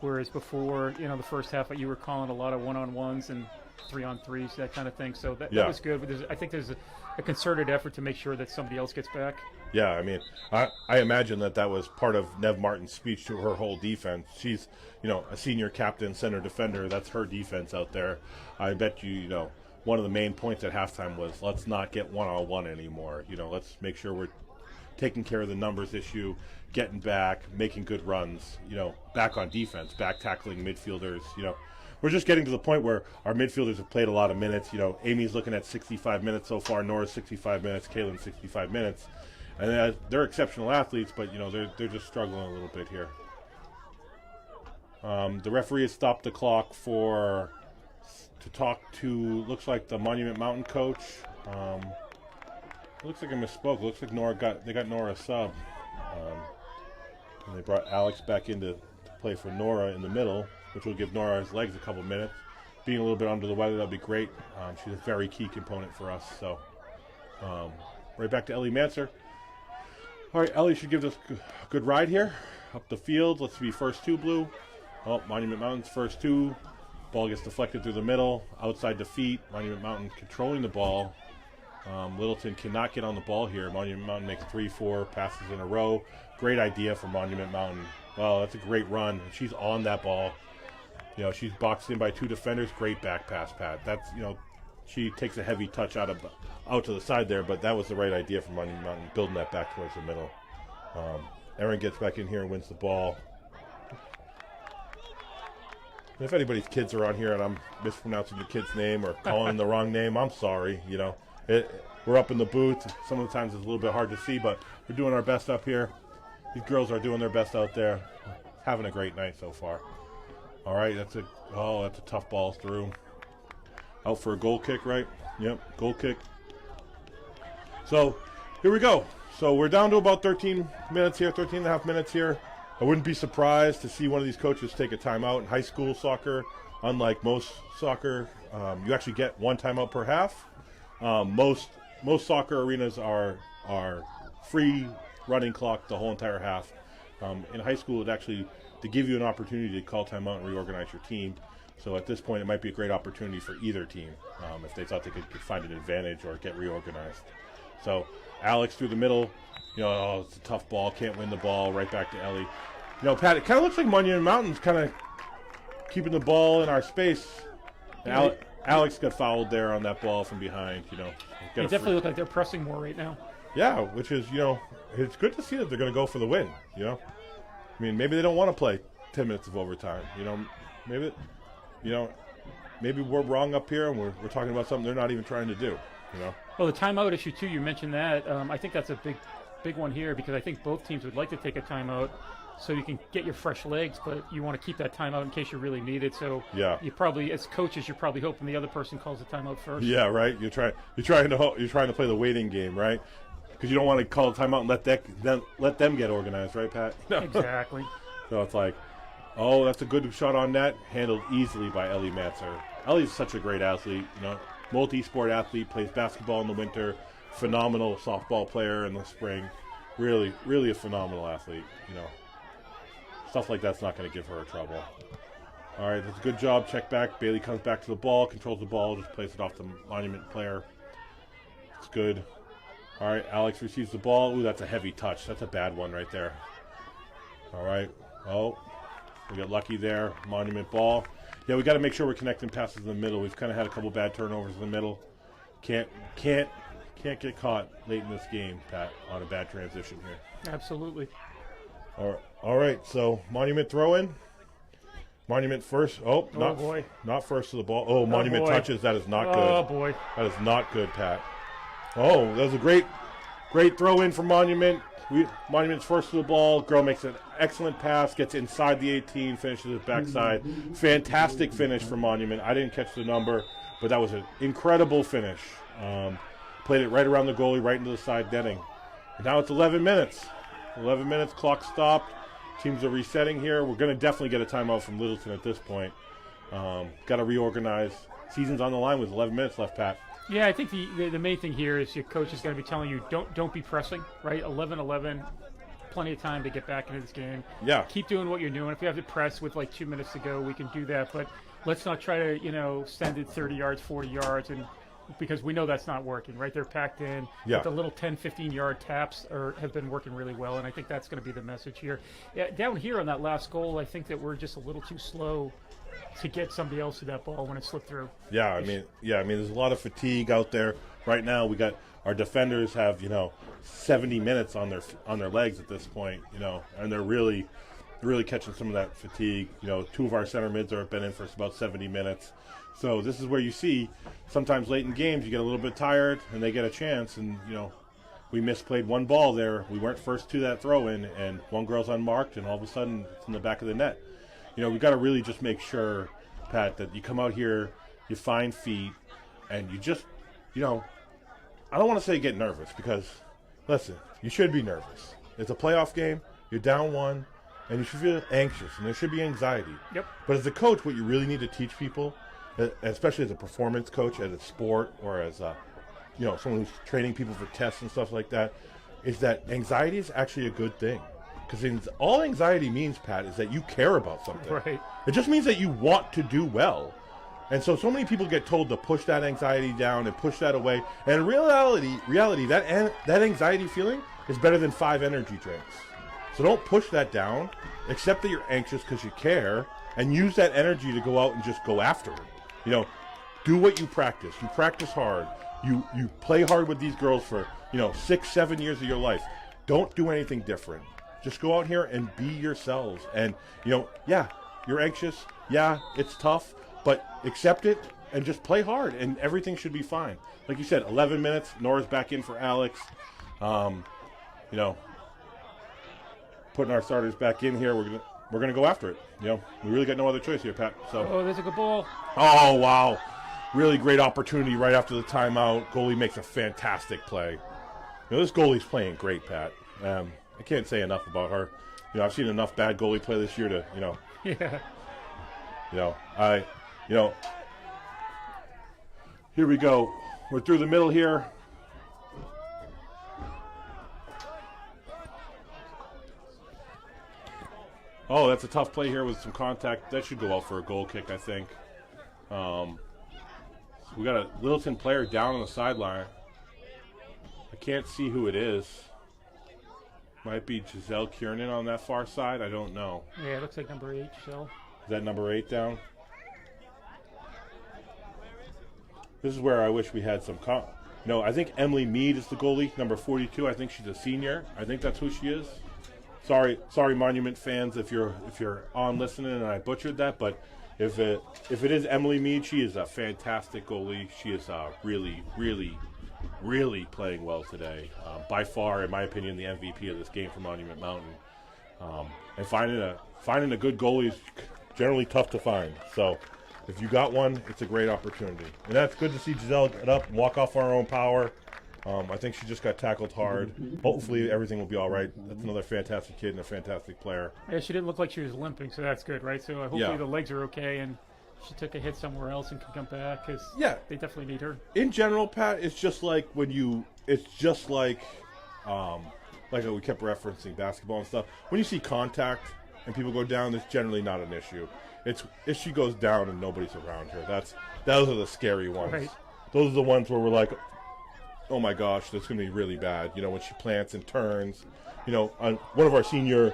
whereas before the first half you were calling a lot of 1-on-1s and 3-on-3s, that kind of thing. So that was good. But I think there's a concerted effort to make sure that somebody else gets back. Yeah, I mean, I imagine that was part of Nev Martin's speech to her whole defense. She's a senior captain, center defender. That's her defense out there. I bet one of the main points at halftime was let's not get 1-on-1 anymore. Let's make sure we're taking care of the numbers issue, getting back, making good runs, back on defense, back tackling midfielders. We're just getting to the point where our midfielders have played a lot of minutes. Amy's looking at 65 minutes so far, Nora's 65 minutes, Kaylin 65 minutes. And they're exceptional athletes, but, they're just struggling a little bit here. The referee has stopped the clock to talk to, looks like the Monument Mountain coach. Looks like I misspoke. Looks like they got Nora a sub. And they brought Alex back in to play for Nora in the middle, which will give Nora his legs a couple minutes. Being a little bit under the weather, that'll be great. She's a very key component for us. So, right back to Ellie Manser. All right, Ellie should give us a good ride here. Up the field. Let's be first 2 blue. Oh, Monument Mountain's first 2. Ball gets deflected through the middle, outside the feet. Monument Mountain controlling the ball. Littleton cannot get on the ball here. Monument Mountain makes 3-4 passes in a row. Great idea for Monument Mountain. Wow, that's a great run. She's on that ball. She's boxed in by 2 defenders. Great back pass, Pat. That's she takes a heavy touch out to the side there, but that was the right idea for Monument Mountain, building that back towards the middle. Erin gets back in here and wins the ball. And if anybody's kids are on here and I'm mispronouncing your kid's name or calling the wrong name, I'm sorry. We're up in the booth. Some of the times it's a little bit hard to see, but we're doing our best up here. These girls are doing their best out there. Having a great night so far. All right, that's a tough ball through. Out for a goal kick, right? Yep, goal kick. So here we go. So we're down to about 13 minutes here, 13 and a half minutes here. I wouldn't be surprised to see one of these coaches take a timeout. In high school soccer, unlike most soccer, you actually get 1 timeout per half. Most soccer arenas are free running clock the whole entire half. In high school, it actually to give you an opportunity to call timeout and reorganize your team. So at this point, it might be a great opportunity for either team if they thought they could find an advantage or get reorganized. So Alex through the middle, it's a tough ball, can't win the ball, right back to Ellie. Pat, it kind of looks like Monument Mountain's kind of keeping the ball in our space. Alex got fouled there on that ball from behind, They definitely look like they're pressing more right now. Yeah, which is, it's good to see that they're going to go for the win, I mean, maybe they don't want to play 10 minutes of overtime, maybe, maybe we're wrong up here and we're talking about something they're not even trying to do, Well, the timeout issue, too, you mentioned that. I think that's a big one here because I think both teams would like to take a timeout so you can get your fresh legs, but you want to keep that timeout in case you really need it. So you probably, as coaches, you're probably hoping the other person calls the timeout first. Yeah, right. You're trying to play the waiting game, right? Because you don't want to call a timeout and let them get organized, right, Pat? Exactly. So it's like, oh, that's a good shot on net, handled easily by Ellie Matzer. Ellie's such a great athlete, multi-sport athlete, plays basketball in the winter, phenomenal softball player in the spring, really, really a phenomenal athlete, Stuff like that's not going to give her a trouble. All right, that's a good job. Check back. Bailey comes back to the ball, controls the ball, just plays it off the Monument player. It's good. All right, Alex receives the ball. Ooh, that's a heavy touch. That's a bad one right there. All right. Oh, we got lucky there. Monument ball. Yeah, we got to make sure we're connecting passes in the middle. We've kind of had a couple bad turnovers in the middle. Can't get caught late in this game, Pat, on a bad transition here. Absolutely. All right, so Monument throw in. Monument first. Oh, not first to the ball. Oh, Monument touches. That is not good. Oh, boy. That is not good, Pat. Oh, that was a great throw in from Monument. Monument's first to the ball. Girl makes an excellent pass, gets inside the 18, finishes it backside. Fantastic finish from Monument. I didn't catch the number, but that was an incredible finish. Played it right around the goalie, right into the side netting. And now it's 11 minutes. 11 minutes, clock stopped. Teams are resetting here. We're going to definitely get a timeout from Littleton at this point. Got to reorganize. Season's on the line with 11 minutes left, Pat. Yeah, I think the main thing here is your coach is going to be telling you don't be pressing, right? 11-11, plenty of time to get back into this game. Yeah. Keep doing what you're doing. If you have to press with like 2 minutes to go, we can do that. But let's not try to, send it 30 yards, 40 yards, because we know that's not working, right? They're packed in. Yeah. The little 10, 15-yard taps have been working really well, and I think that's going to be the message here. Yeah, down here on that last goal, I think that we're just a little too slow to get somebody else to that ball when it slipped through. Yeah, I mean, there's a lot of fatigue out there right now. We got our defenders have 70 minutes on their legs at this point, and they're really catching some of that fatigue. Two of our center mids have been in for about 70 minutes. So this is where you see sometimes late in games you get a little bit tired and they get a chance, and we misplayed one ball there. We weren't first to that throw in, and one girl's unmarked, and all of a sudden it's in the back of the net. We've got to really just make sure, Pat, that you come out here, you find feet, and you just, I don't want to say get nervous because, listen, you should be nervous. It's a playoff game. You're down one, and you should feel anxious, and there should be anxiety. Yep. But as a coach, what you really need to teach people, especially as a performance coach, as a sport, or as someone who's training people for tests and stuff like that, is that anxiety is actually a good thing. Because all anxiety means, Pat, is that you care about something. Right. It just means that you want to do well. And so many people get told to push that anxiety down and push that away. And in reality, that anxiety feeling is better than 5 energy drinks. So don't push that down. Accept that you're anxious because you care, and use that energy to go out and just go after it. Do what you practice. You practice hard. You play hard with these girls for 6-7 years of your life. Don't do anything different. Just go out here and be yourselves. And you're anxious. Yeah, it's tough, but accept it and just play hard, and everything should be fine. Like you said, 11 minutes. Nora's back in for Alex. Putting our starters back in here. We're gonna go after it. We really got no other choice here, Pat. So. Oh, there's a good ball. Oh, wow. Really great opportunity right after the timeout. Goalie makes a fantastic play. This goalie's playing great, Pat. I can't say enough about her. I've seen enough bad goalie play this year to, Yeah. Here we go. We're through the middle here. Oh, that's a tough play here with some contact. That should go out for a goal kick, I think. We got a Littleton player down on the sideline. I can't see who it is. Might be Giselle Kiernan on that far side. I don't know. Yeah, it looks like number 8, so. Is that number 8 down? This is where I wish we had some No, I think Emily Mead is the goalie, number 42. I think she's a senior. I think that's who she is. Sorry, Monument fans, if you're on listening and I butchered that, but if it is Emily Mead, she is a fantastic goalie. She is really, really, really playing well today. By far, in my opinion, the MVP of this game for Monument Mountain. And finding a good goalie is generally tough to find. So if you got one, it's a great opportunity. And that's good to see Giselle get up and walk off our own power. I think she just got tackled hard. Hopefully everything will be all right. That's another fantastic kid and a fantastic player. Yeah, she didn't look like she was limping, so that's good, right? So hopefully the legs are okay and she took a hit somewhere else and can come back because they definitely need her. In general, Pat, it's just like when you – it's just like we kept referencing basketball and stuff. When you see contact and people go down, it's generally not an issue. It's if she goes down and nobody's around her. Those are the scary ones. Right. Those are the ones where we're like – oh my gosh, that's going to be really bad. You know, when she plants and turns. You know, one of our senior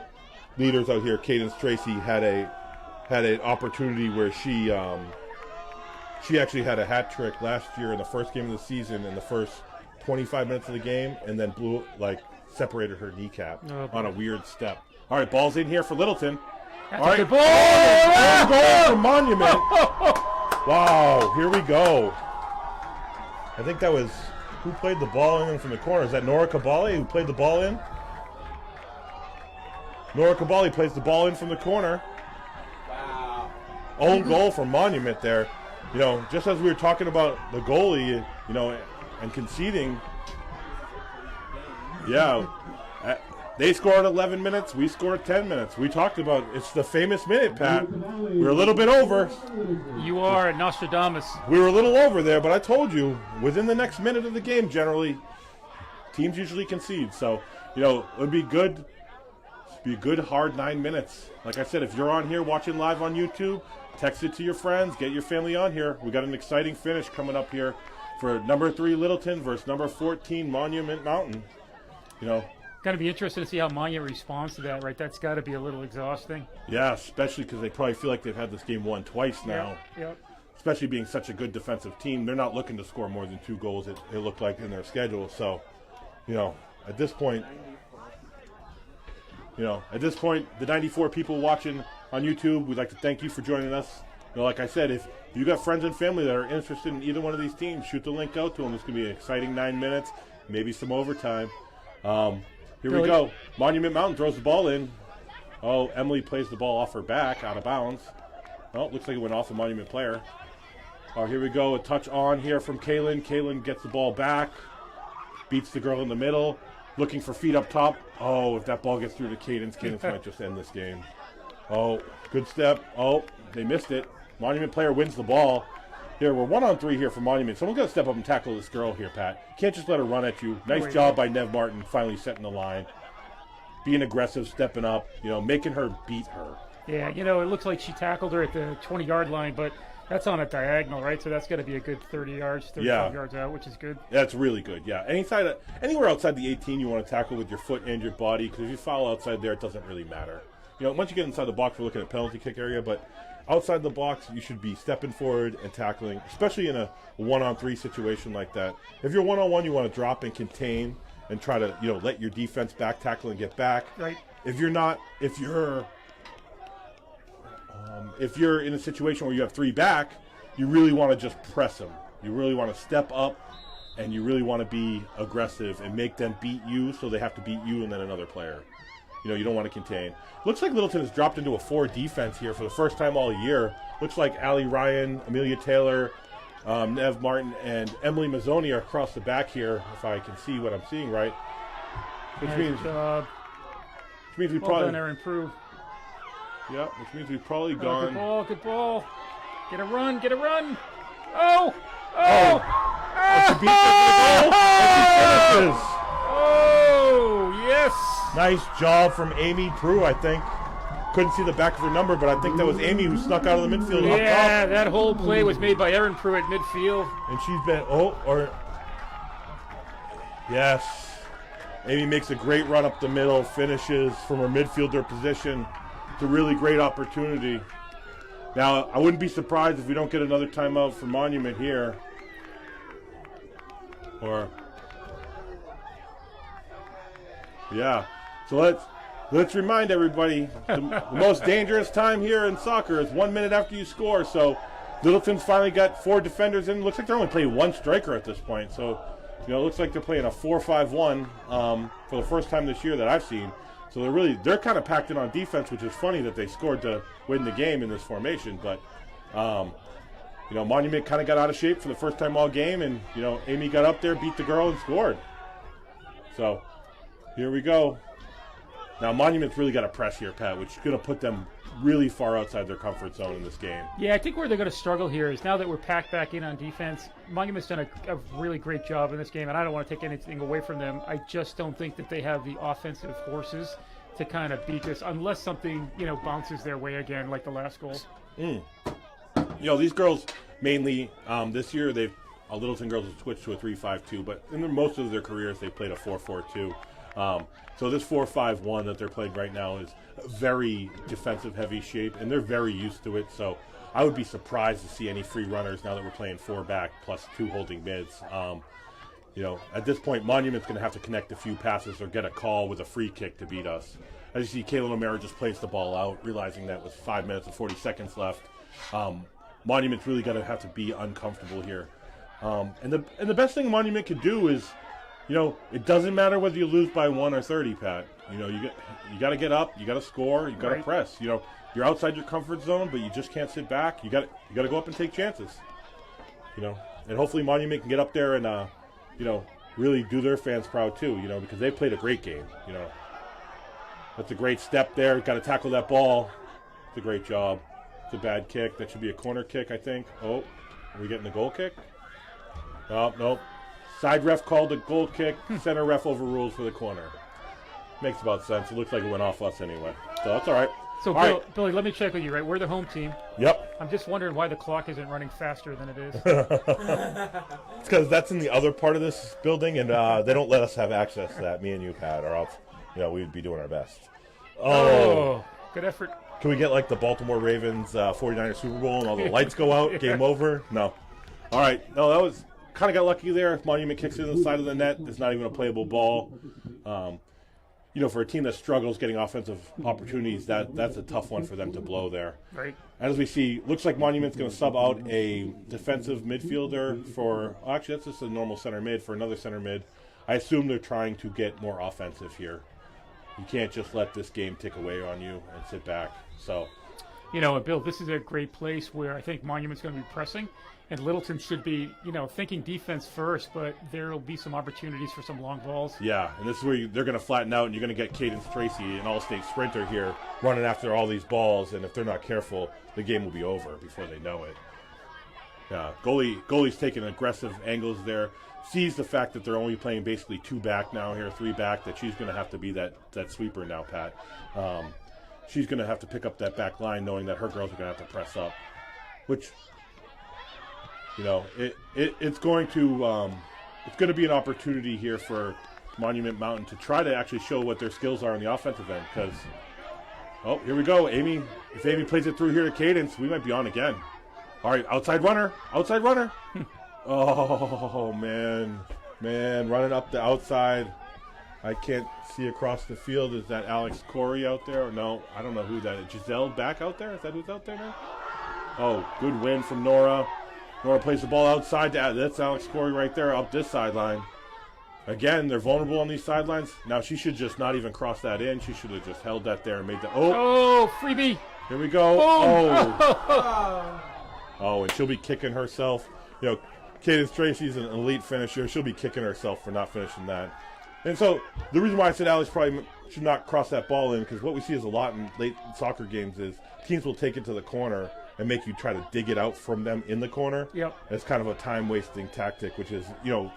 leaders out here, Cadence Tracy, had an opportunity where she actually had a hat trick last year in the first game of the season in the first 25 minutes of the game, and then separated her kneecap on a weird step. All right, ball's in here for Littleton. That's all right, a good ball. Goal for Monument. Wow, here we go. I think that was. Who played the ball in from the corner? Is that Nora Cabali who played the ball in? Nora Cabali plays the ball in from the corner. Wow. Own goal for Monument there. You know, just as we were talking about the goalie, you know, and conceding. Yeah. They scored 11 minutes. We scored 10 minutes. We talked about it's the famous minute, Pat. We're a little bit over. You are Nostradamus. We were a little over there, but I told you, within the next minute of the game, generally, teams usually concede. So, you know, it would be good. It'd be a good, hard 9 minutes. Like I said, if you're on here watching live on YouTube, text it to your friends. Get your family on here. We got an exciting finish coming up here for number 3 Littleton versus number 14 Monument Mountain. You know. Going to be interesting to see how Maya responds to that, right? That's got to be a little exhausting. Yeah, especially because they probably feel like they've had this game won twice now. Yep. Especially being such a good defensive team. They're not looking to score more than 2 goals, it looked like, in their schedule. So, you know, at this point, the 94 people watching on YouTube, we'd like to thank you for joining us. You know, like I said, if you got friends and family that are interested in either one of these teams, shoot the link out to them. It's going to be an exciting 9 minutes, maybe some overtime. Here we go. Monument Mountain throws the ball in. Oh, Emily plays the ball off her back, out of bounds. Oh, looks like it went off the Monument player. Oh, here we go. A touch on here from Kaylin. Kaylin gets the ball back. Beats the girl in the middle. Looking for feet up top. Oh, if that ball gets through to Cadence might just end this game. Oh, good step. Oh, they missed it. Monument player wins the ball. Here, we're 1-on-3 here for Monument. Someone's got to step up and tackle this girl here, Pat. You can't just let her run at you. Nice job by Nev Martin finally setting the line. Being aggressive, stepping up, you know, making her beat her. Yeah, you know, it looks like she tackled her at the 20-yard line, but that's on a diagonal, right? So that's got to be a good 30 yards, 35 yards out, which is good. That's really good, yeah. Anywhere outside the 18 you want to tackle with your foot and your body, because if you foul outside there, it doesn't really matter. You know, once you get inside the box, we're looking at penalty kick area, but outside the box, you should be stepping forward and tackling, especially in a 1-on-3 situation like that. If you're 1-on-1, you want to drop and contain and try to, you know, let your defense back tackle and get back. Right. If you're in a situation where you have 3 back, you really want to just press them. You really want to step up, and you really want to be aggressive and make them beat you, so they have to beat you and then another player. You know, you don't want to contain. Looks like Littleton has dropped into a 4 defense here for the first time all year. Looks like Allie Ryan, Amelia Taylor, Nev Martin, and Emily Mazzoni are across the back here, if I can see what I'm seeing right. Which means we probably done, Aaron Prue. Yeah, which means we've probably gone. Good ball. Get a run. Oh! She beats the goal, and she finishes. Oh, yes. Nice job from Amy Prue, I think. couldn't see the back of her number, but I think that was Amy who snuck out of the midfield up Yeah, top. that whole play was made by Erin Pruitt midfield. And she's been, yes. Amy makes a great run up the middle, finishes from her midfielder position. It's a really great opportunity. Now, I wouldn't be surprised if we don't get another timeout for Monument here. Yeah. So let's remind everybody, the most dangerous time here in soccer is 1 minute after you score. So Littleton's finally got 4 defenders in. Looks like they're only playing 1 striker at this point. So, it looks like they're playing a 4-5-1 for the first time this year that I've seen. So they're kind of packed in on defense, which is funny that they scored to win the game in this formation. But, Monument kind of got out of shape for the first time all game. And, Amy got up there, beat the girl, and scored. So here we go. Now, Monument's really got to press here, Pat, which is going to put them really far outside their comfort zone in this game. Yeah, I think where they're going to struggle here is now that we're packed back in on defense, Monument's done a really great job in this game, and I don't want to take anything away from them. I just don't think that they have the offensive forces to kind of beat this unless something, bounces their way again like the last goal. These girls mainly this year, Littleton girls have switched to a 3-5-2, but in most of their careers they played a 4-4-2. So this 4-5-1 that they're playing right now is a very defensive heavy shape, and they're very used to it. So I would be surprised to see any free runners now that we're playing 4 back plus 2 holding mids. At this point, Monument's going to have to connect a few passes or get a call with a free kick to beat us. As you see, Kaylin O'Mara just plays the ball out, realizing that with 5 minutes and 40 seconds left. Monument's really going to have to be uncomfortable here. And the best thing Monument could do is, it doesn't matter whether you lose by 1 or 30, Pat. You got to get up, you got to score, you got to press. You're outside your comfort zone, but you just can't sit back. You got to go up and take chances. And hopefully Monument can get up there and really do their fans proud too. Because they played a great game. That's a great step there. Got to tackle that ball. It's a great job. It's a bad kick. That should be a corner kick, I think. Oh, are we getting the goal kick? Oh, nope. Side ref called a goal kick. Center ref overrules for the corner. Makes about sense. It looks like it went off us anyway. So that's all right. So, all right. Billy, let me check with you, right? We're the home team. Yep. I'm just wondering why the clock isn't running faster than it is. It's because that's in the other part of this building, and they don't let us have access to that, me and you, Pat, or else, we'd be doing our best. Oh, good effort. Can we get like the Baltimore Ravens 49ers Super Bowl and all the lights go out, game over? No. All right. No, that was kind of got lucky there. Monument kicks it in the side of the net. It's not even a playable ball. For a team that struggles getting offensive opportunities, that's a tough one for them to blow there. Right. As we see, looks like Monument's going to sub out a defensive midfielder for, actually that's just a normal center mid for another center mid. I assume they're trying to get more offensive here. You can't just let this game tick away on you and sit back. So, and Bill, this is a great place where I think Monument's going to be pressing, and Littleton should be, thinking defense first, but there will be some opportunities for some long balls. Yeah, and this is where they're going to flatten out, and you're going to get Cadence Tracy, an all-state sprinter here, running after all these balls, and if they're not careful, the game will be over before they know it. Yeah, goalie's taking aggressive angles there. Sees the fact that they're only playing basically 2 back now here, 3 back, that she's going to have to be that sweeper now, Pat. She's going to have to pick up that back line knowing that her girls are going to have to press up, which, it's going to be an opportunity here for Monument Mountain to try to actually show what their skills are on the offensive end because, here we go. If Amy plays it through here to Cadence, we might be on again. All right, outside runner. Oh, man, running up the outside. I can't see across the field. Is that Alex Corey out there? Or no, I don't know who that is. Giselle back out there? Is that who's out there now? Oh, good win from Nora. Nora plays the ball outside. That's Alex Corey right there up this sideline. Again, they're vulnerable on these sidelines. Now, she should just not even cross that in. She should have just held that there and made the... Oh, freebie. Here we go. Oh. Oh, and she'll be kicking herself. Cadence Tracy's an elite finisher. She'll be kicking herself for not finishing that. And so the reason why I said Alex probably should not cross that ball in, because what we see is a lot in late soccer games is teams will take it to the corner and make you try to dig it out from them in the corner. Yep. It's kind of a time-wasting tactic, which is, you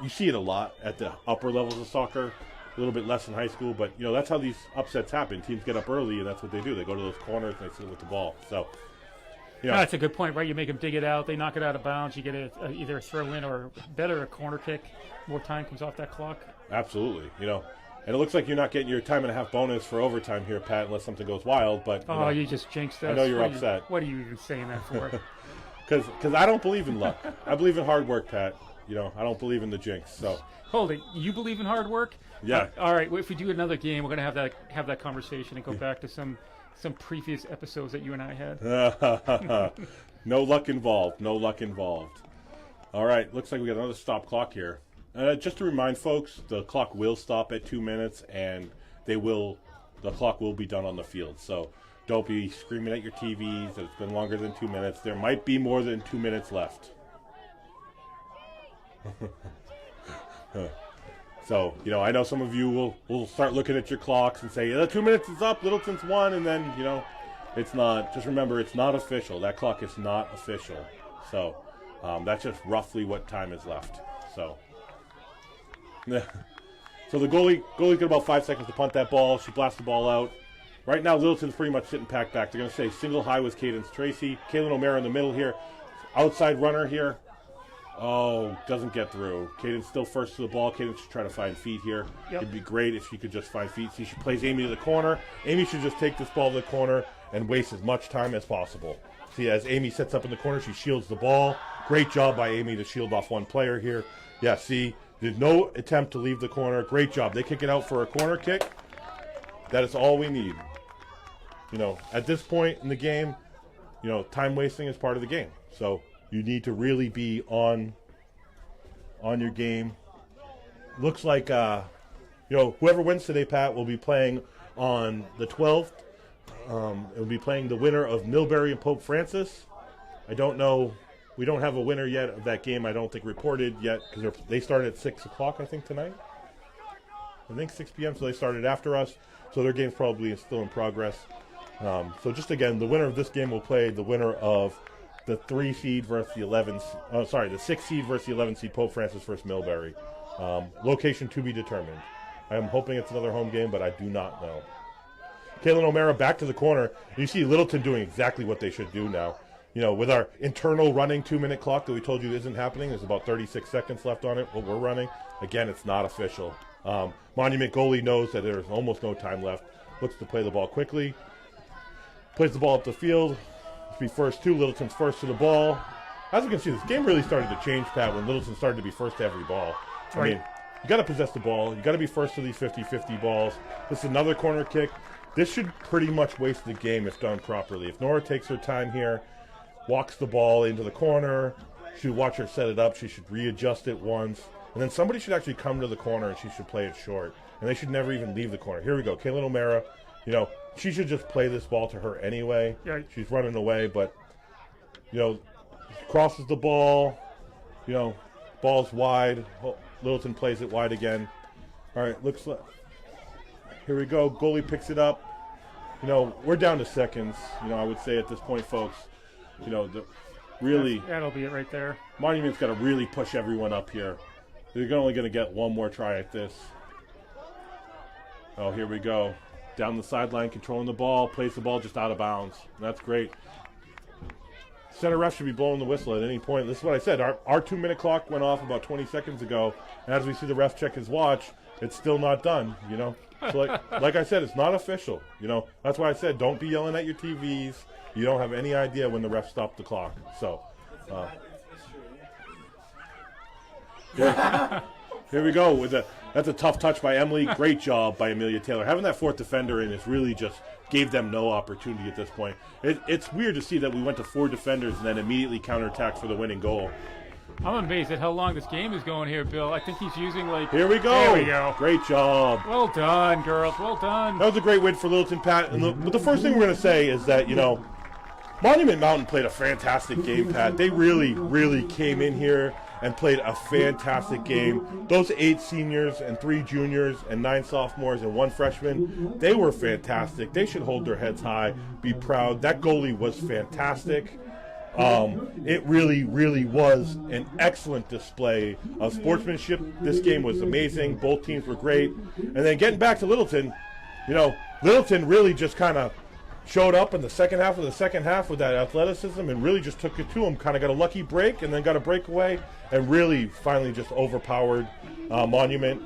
see it a lot at the upper levels of soccer. a little bit less in high school, but that's how these upsets happen. Teams get up early, and that's what they do. They go to those corners and they sit with the ball. So, that's a good point, right? You make them dig it out, they knock it out of bounds, you get either a throw in or better a corner kick. More time comes off that clock. Absolutely, and it looks like you're not getting your time and a half bonus for overtime here, Pat, unless something goes wild. But you just jinxed us. I know you're upset. What are you even saying that for? Because I don't believe in luck. I believe in hard work, Pat. I don't believe in the jinx. So hold it. You believe in hard work? Yeah. All right. Well, if we do another game, we're going to have that conversation and go back to some previous episodes that you and I had. No luck involved. No luck involved. All right. Looks like we got another stop clock here. Just to remind folks, the clock will stop at 2 minutes, and the clock will be done on the field. So don't be screaming at your TVs that it's been longer than 2 minutes. There might be more than 2 minutes left. So, I know some of you will start looking at your clocks and say, 2 minutes is up, Littleton's won, and then, it's not. Just remember, it's not official. That clock is not official. So, that's just roughly what time is left. So, so the goalie got about 5 seconds to punt that ball. She blasts the ball out. Right now, Littleton's pretty much sitting packed back. They're going to say single high with Cadence Tracy. Kaylin O'Mara in the middle here. Outside runner here. Oh, doesn't get through. Cadence still first to the ball. Cadence should try to find feet here. Yep. It'd be great if she could just find feet. See, she plays Amy to the corner. Amy should just take this ball to the corner and waste as much time as possible. See, as Amy sets up in the corner, she shields the ball. Great job by Amy to shield off one player here. Yeah, see, there's no attempt to leave the corner. Great job. They kick it out for a corner kick. That is all we need. At this point in the game, time wasting is part of the game. So you need to really be on your game. Looks like whoever wins today, Pat, will be playing on the 12th. It will be playing the winner of Millbury and Pope Francis. I don't know. We don't have a winner yet of that game. I don't think reported yet because they started at 6 o'clock, I think, tonight. I think 6 p.m. So they started after us. So their game's probably still in progress. So just again, the winner of this game will play the winner of the 3 seed versus the 11. The 6 seed versus the 11 seed Pope Francis versus Millbury. Location to be determined. I am hoping it's another home game, but I do not know. Kaylin O'Mara back to the corner. You see Littleton doing exactly what they should do now. With our internal running 2-minute clock that we told you isn't happening, there's about 36 seconds left on it. What we're running, again, it's not official. Monument goalie knows that there's almost no time left. Looks to play the ball quickly. Plays the ball up the field. Let's be first two. Littleton's first to the ball. As you can see, this game really started to change, Pat, when Littleton started to be first to every ball. Right. I mean, you got to possess the ball. You got to be first to these 50-50 balls. This is another corner kick. This should pretty much waste the game if done properly. If Nora takes her time here, walks the ball into the corner, she should watch her set it up. She should readjust it once. And then somebody should actually come to the corner and she should play it short. And they should never even leave the corner. Here we go. Kaylin O'Mara, she should just play this ball to her anyway. Yeah. She's running away, but, crosses the ball. Ball's wide. Littleton plays it wide again. All right, looks like. Here we go. Goalie picks it up. We're down to seconds. I would say at this point, folks, that'll be it right there. Monument's got to really push everyone up here. They're only going to get one more try at this. Oh, here we go. Down the sideline, controlling the ball, plays the ball just out of bounds. That's great. Center ref should be blowing the whistle at any point. This is what I said. Our 2-minute clock went off about 20 seconds ago. And as we see the ref check his watch, it's still not done, So like I said, it's not official. That's why I said don't be yelling at your TVs. You don't have any idea when the ref stopped the clock. So here we go. That's a tough touch by Emily. Great job by Amelia Taylor. Having that fourth defender in is really just gave them no opportunity at this point. It's weird to see that we went to 4 defenders and then immediately counterattacked for the winning goal. I'm amazed at how long this game is going here, Bill. I think he's using Here we go. There we go. Great job. Well done, girls. Well done. That was a great win for Littleton, Pat. And the first thing we're going to say is that, Monument Mountain played a fantastic game, Pat. They really, really came in here and played a fantastic game. Those 8 seniors and 3 juniors and 9 sophomores and 1 freshman, they were fantastic. They should hold their heads high, be proud. That goalie was fantastic. It really, really was an excellent display of sportsmanship. This game was amazing. Both teams were great. And then getting back to Littleton, Littleton really just kind of showed up in the second half of the second half with that athleticism and really just took it to him. Kind of got a lucky break and then got a breakaway and really finally just overpowered Monument.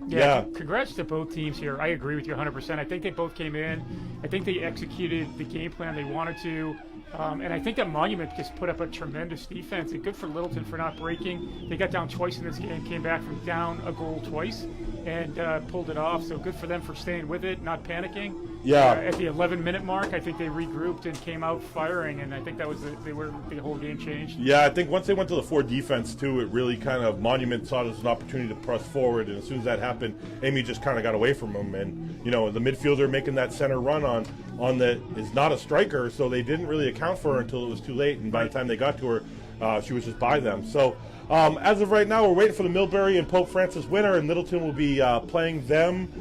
Yeah, congrats to both teams here. I agree with you 100%. I think they both came in. I think they executed the game plan they wanted to. And I think that Monument just put up a tremendous defense. And good for Littleton for not breaking. They got down twice in this game, came back from down a goal twice, and pulled it off. So good for them for staying with it, not panicking. Yeah. At the 11-minute mark, I think they regrouped and came out firing, and I think that was the whole game changed. Yeah, I think once they went to the 4 defense too, it really kind of Monument saw it as an opportunity to press forward, and as soon as that happened, Amy just kind of got away from him, and the midfielder making that center run on that is not a striker, so they didn't really account for her until it was too late, and by the time they got to her, she was just by them. So as of right now, we're waiting for the Millbury and Pope Francis winner, and Littleton will be playing them.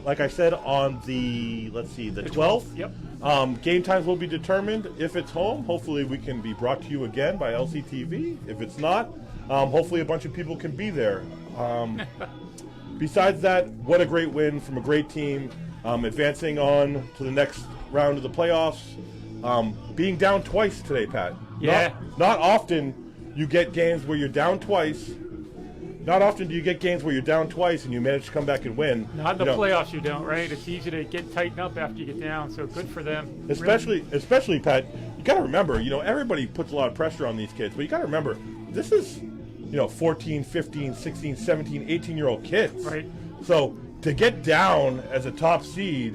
Like I said, on the 12th. Yep. Game times will be determined. If it's home, hopefully we can be brought to you again by LCTV. If it's not, hopefully a bunch of people can be there. Besides that, what a great win from a great team, advancing on to the next round of the playoffs. Being down twice today, Pat. Yeah. Not often you get games where you're down twice. Not often do you get games where you're down twice and you manage to come back and win. Not in the playoffs, you don't, right? It's easy to tighten up after you get down, so good for them. Especially, Pat, you got to remember, everybody puts a lot of pressure on these kids, but you got to remember, this is, 14, 15, 16, 17, 18-year-old kids. Right. So to get down as a top seed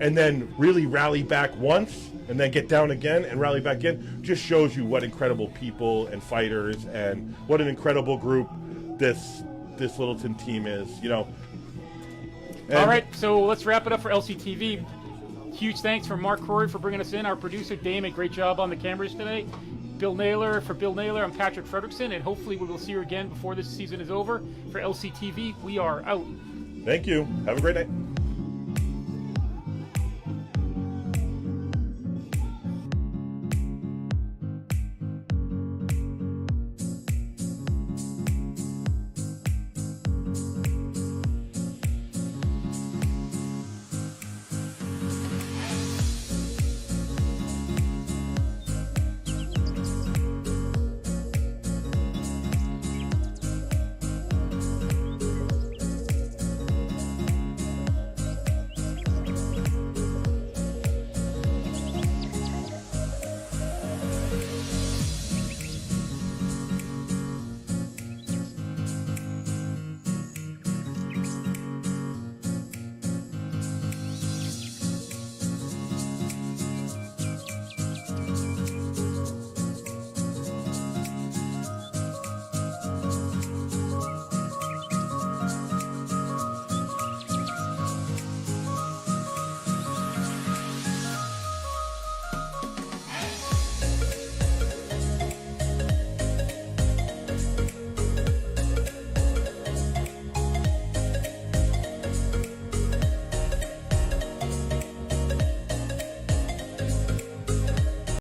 and then really rally back once and then get down again and rally back in just shows you what incredible people and fighters and what an incredible group this Littleton team is, All right, so let's wrap it up for LCTV. Huge thanks for Mark Corey for bringing us in. Our producer, Damon, great job on the cameras today. Bill Naylor, I'm Patrick Fredrickson, and hopefully we will see you again before this season is over. For LCTV, we are out. Thank you. Have a great night.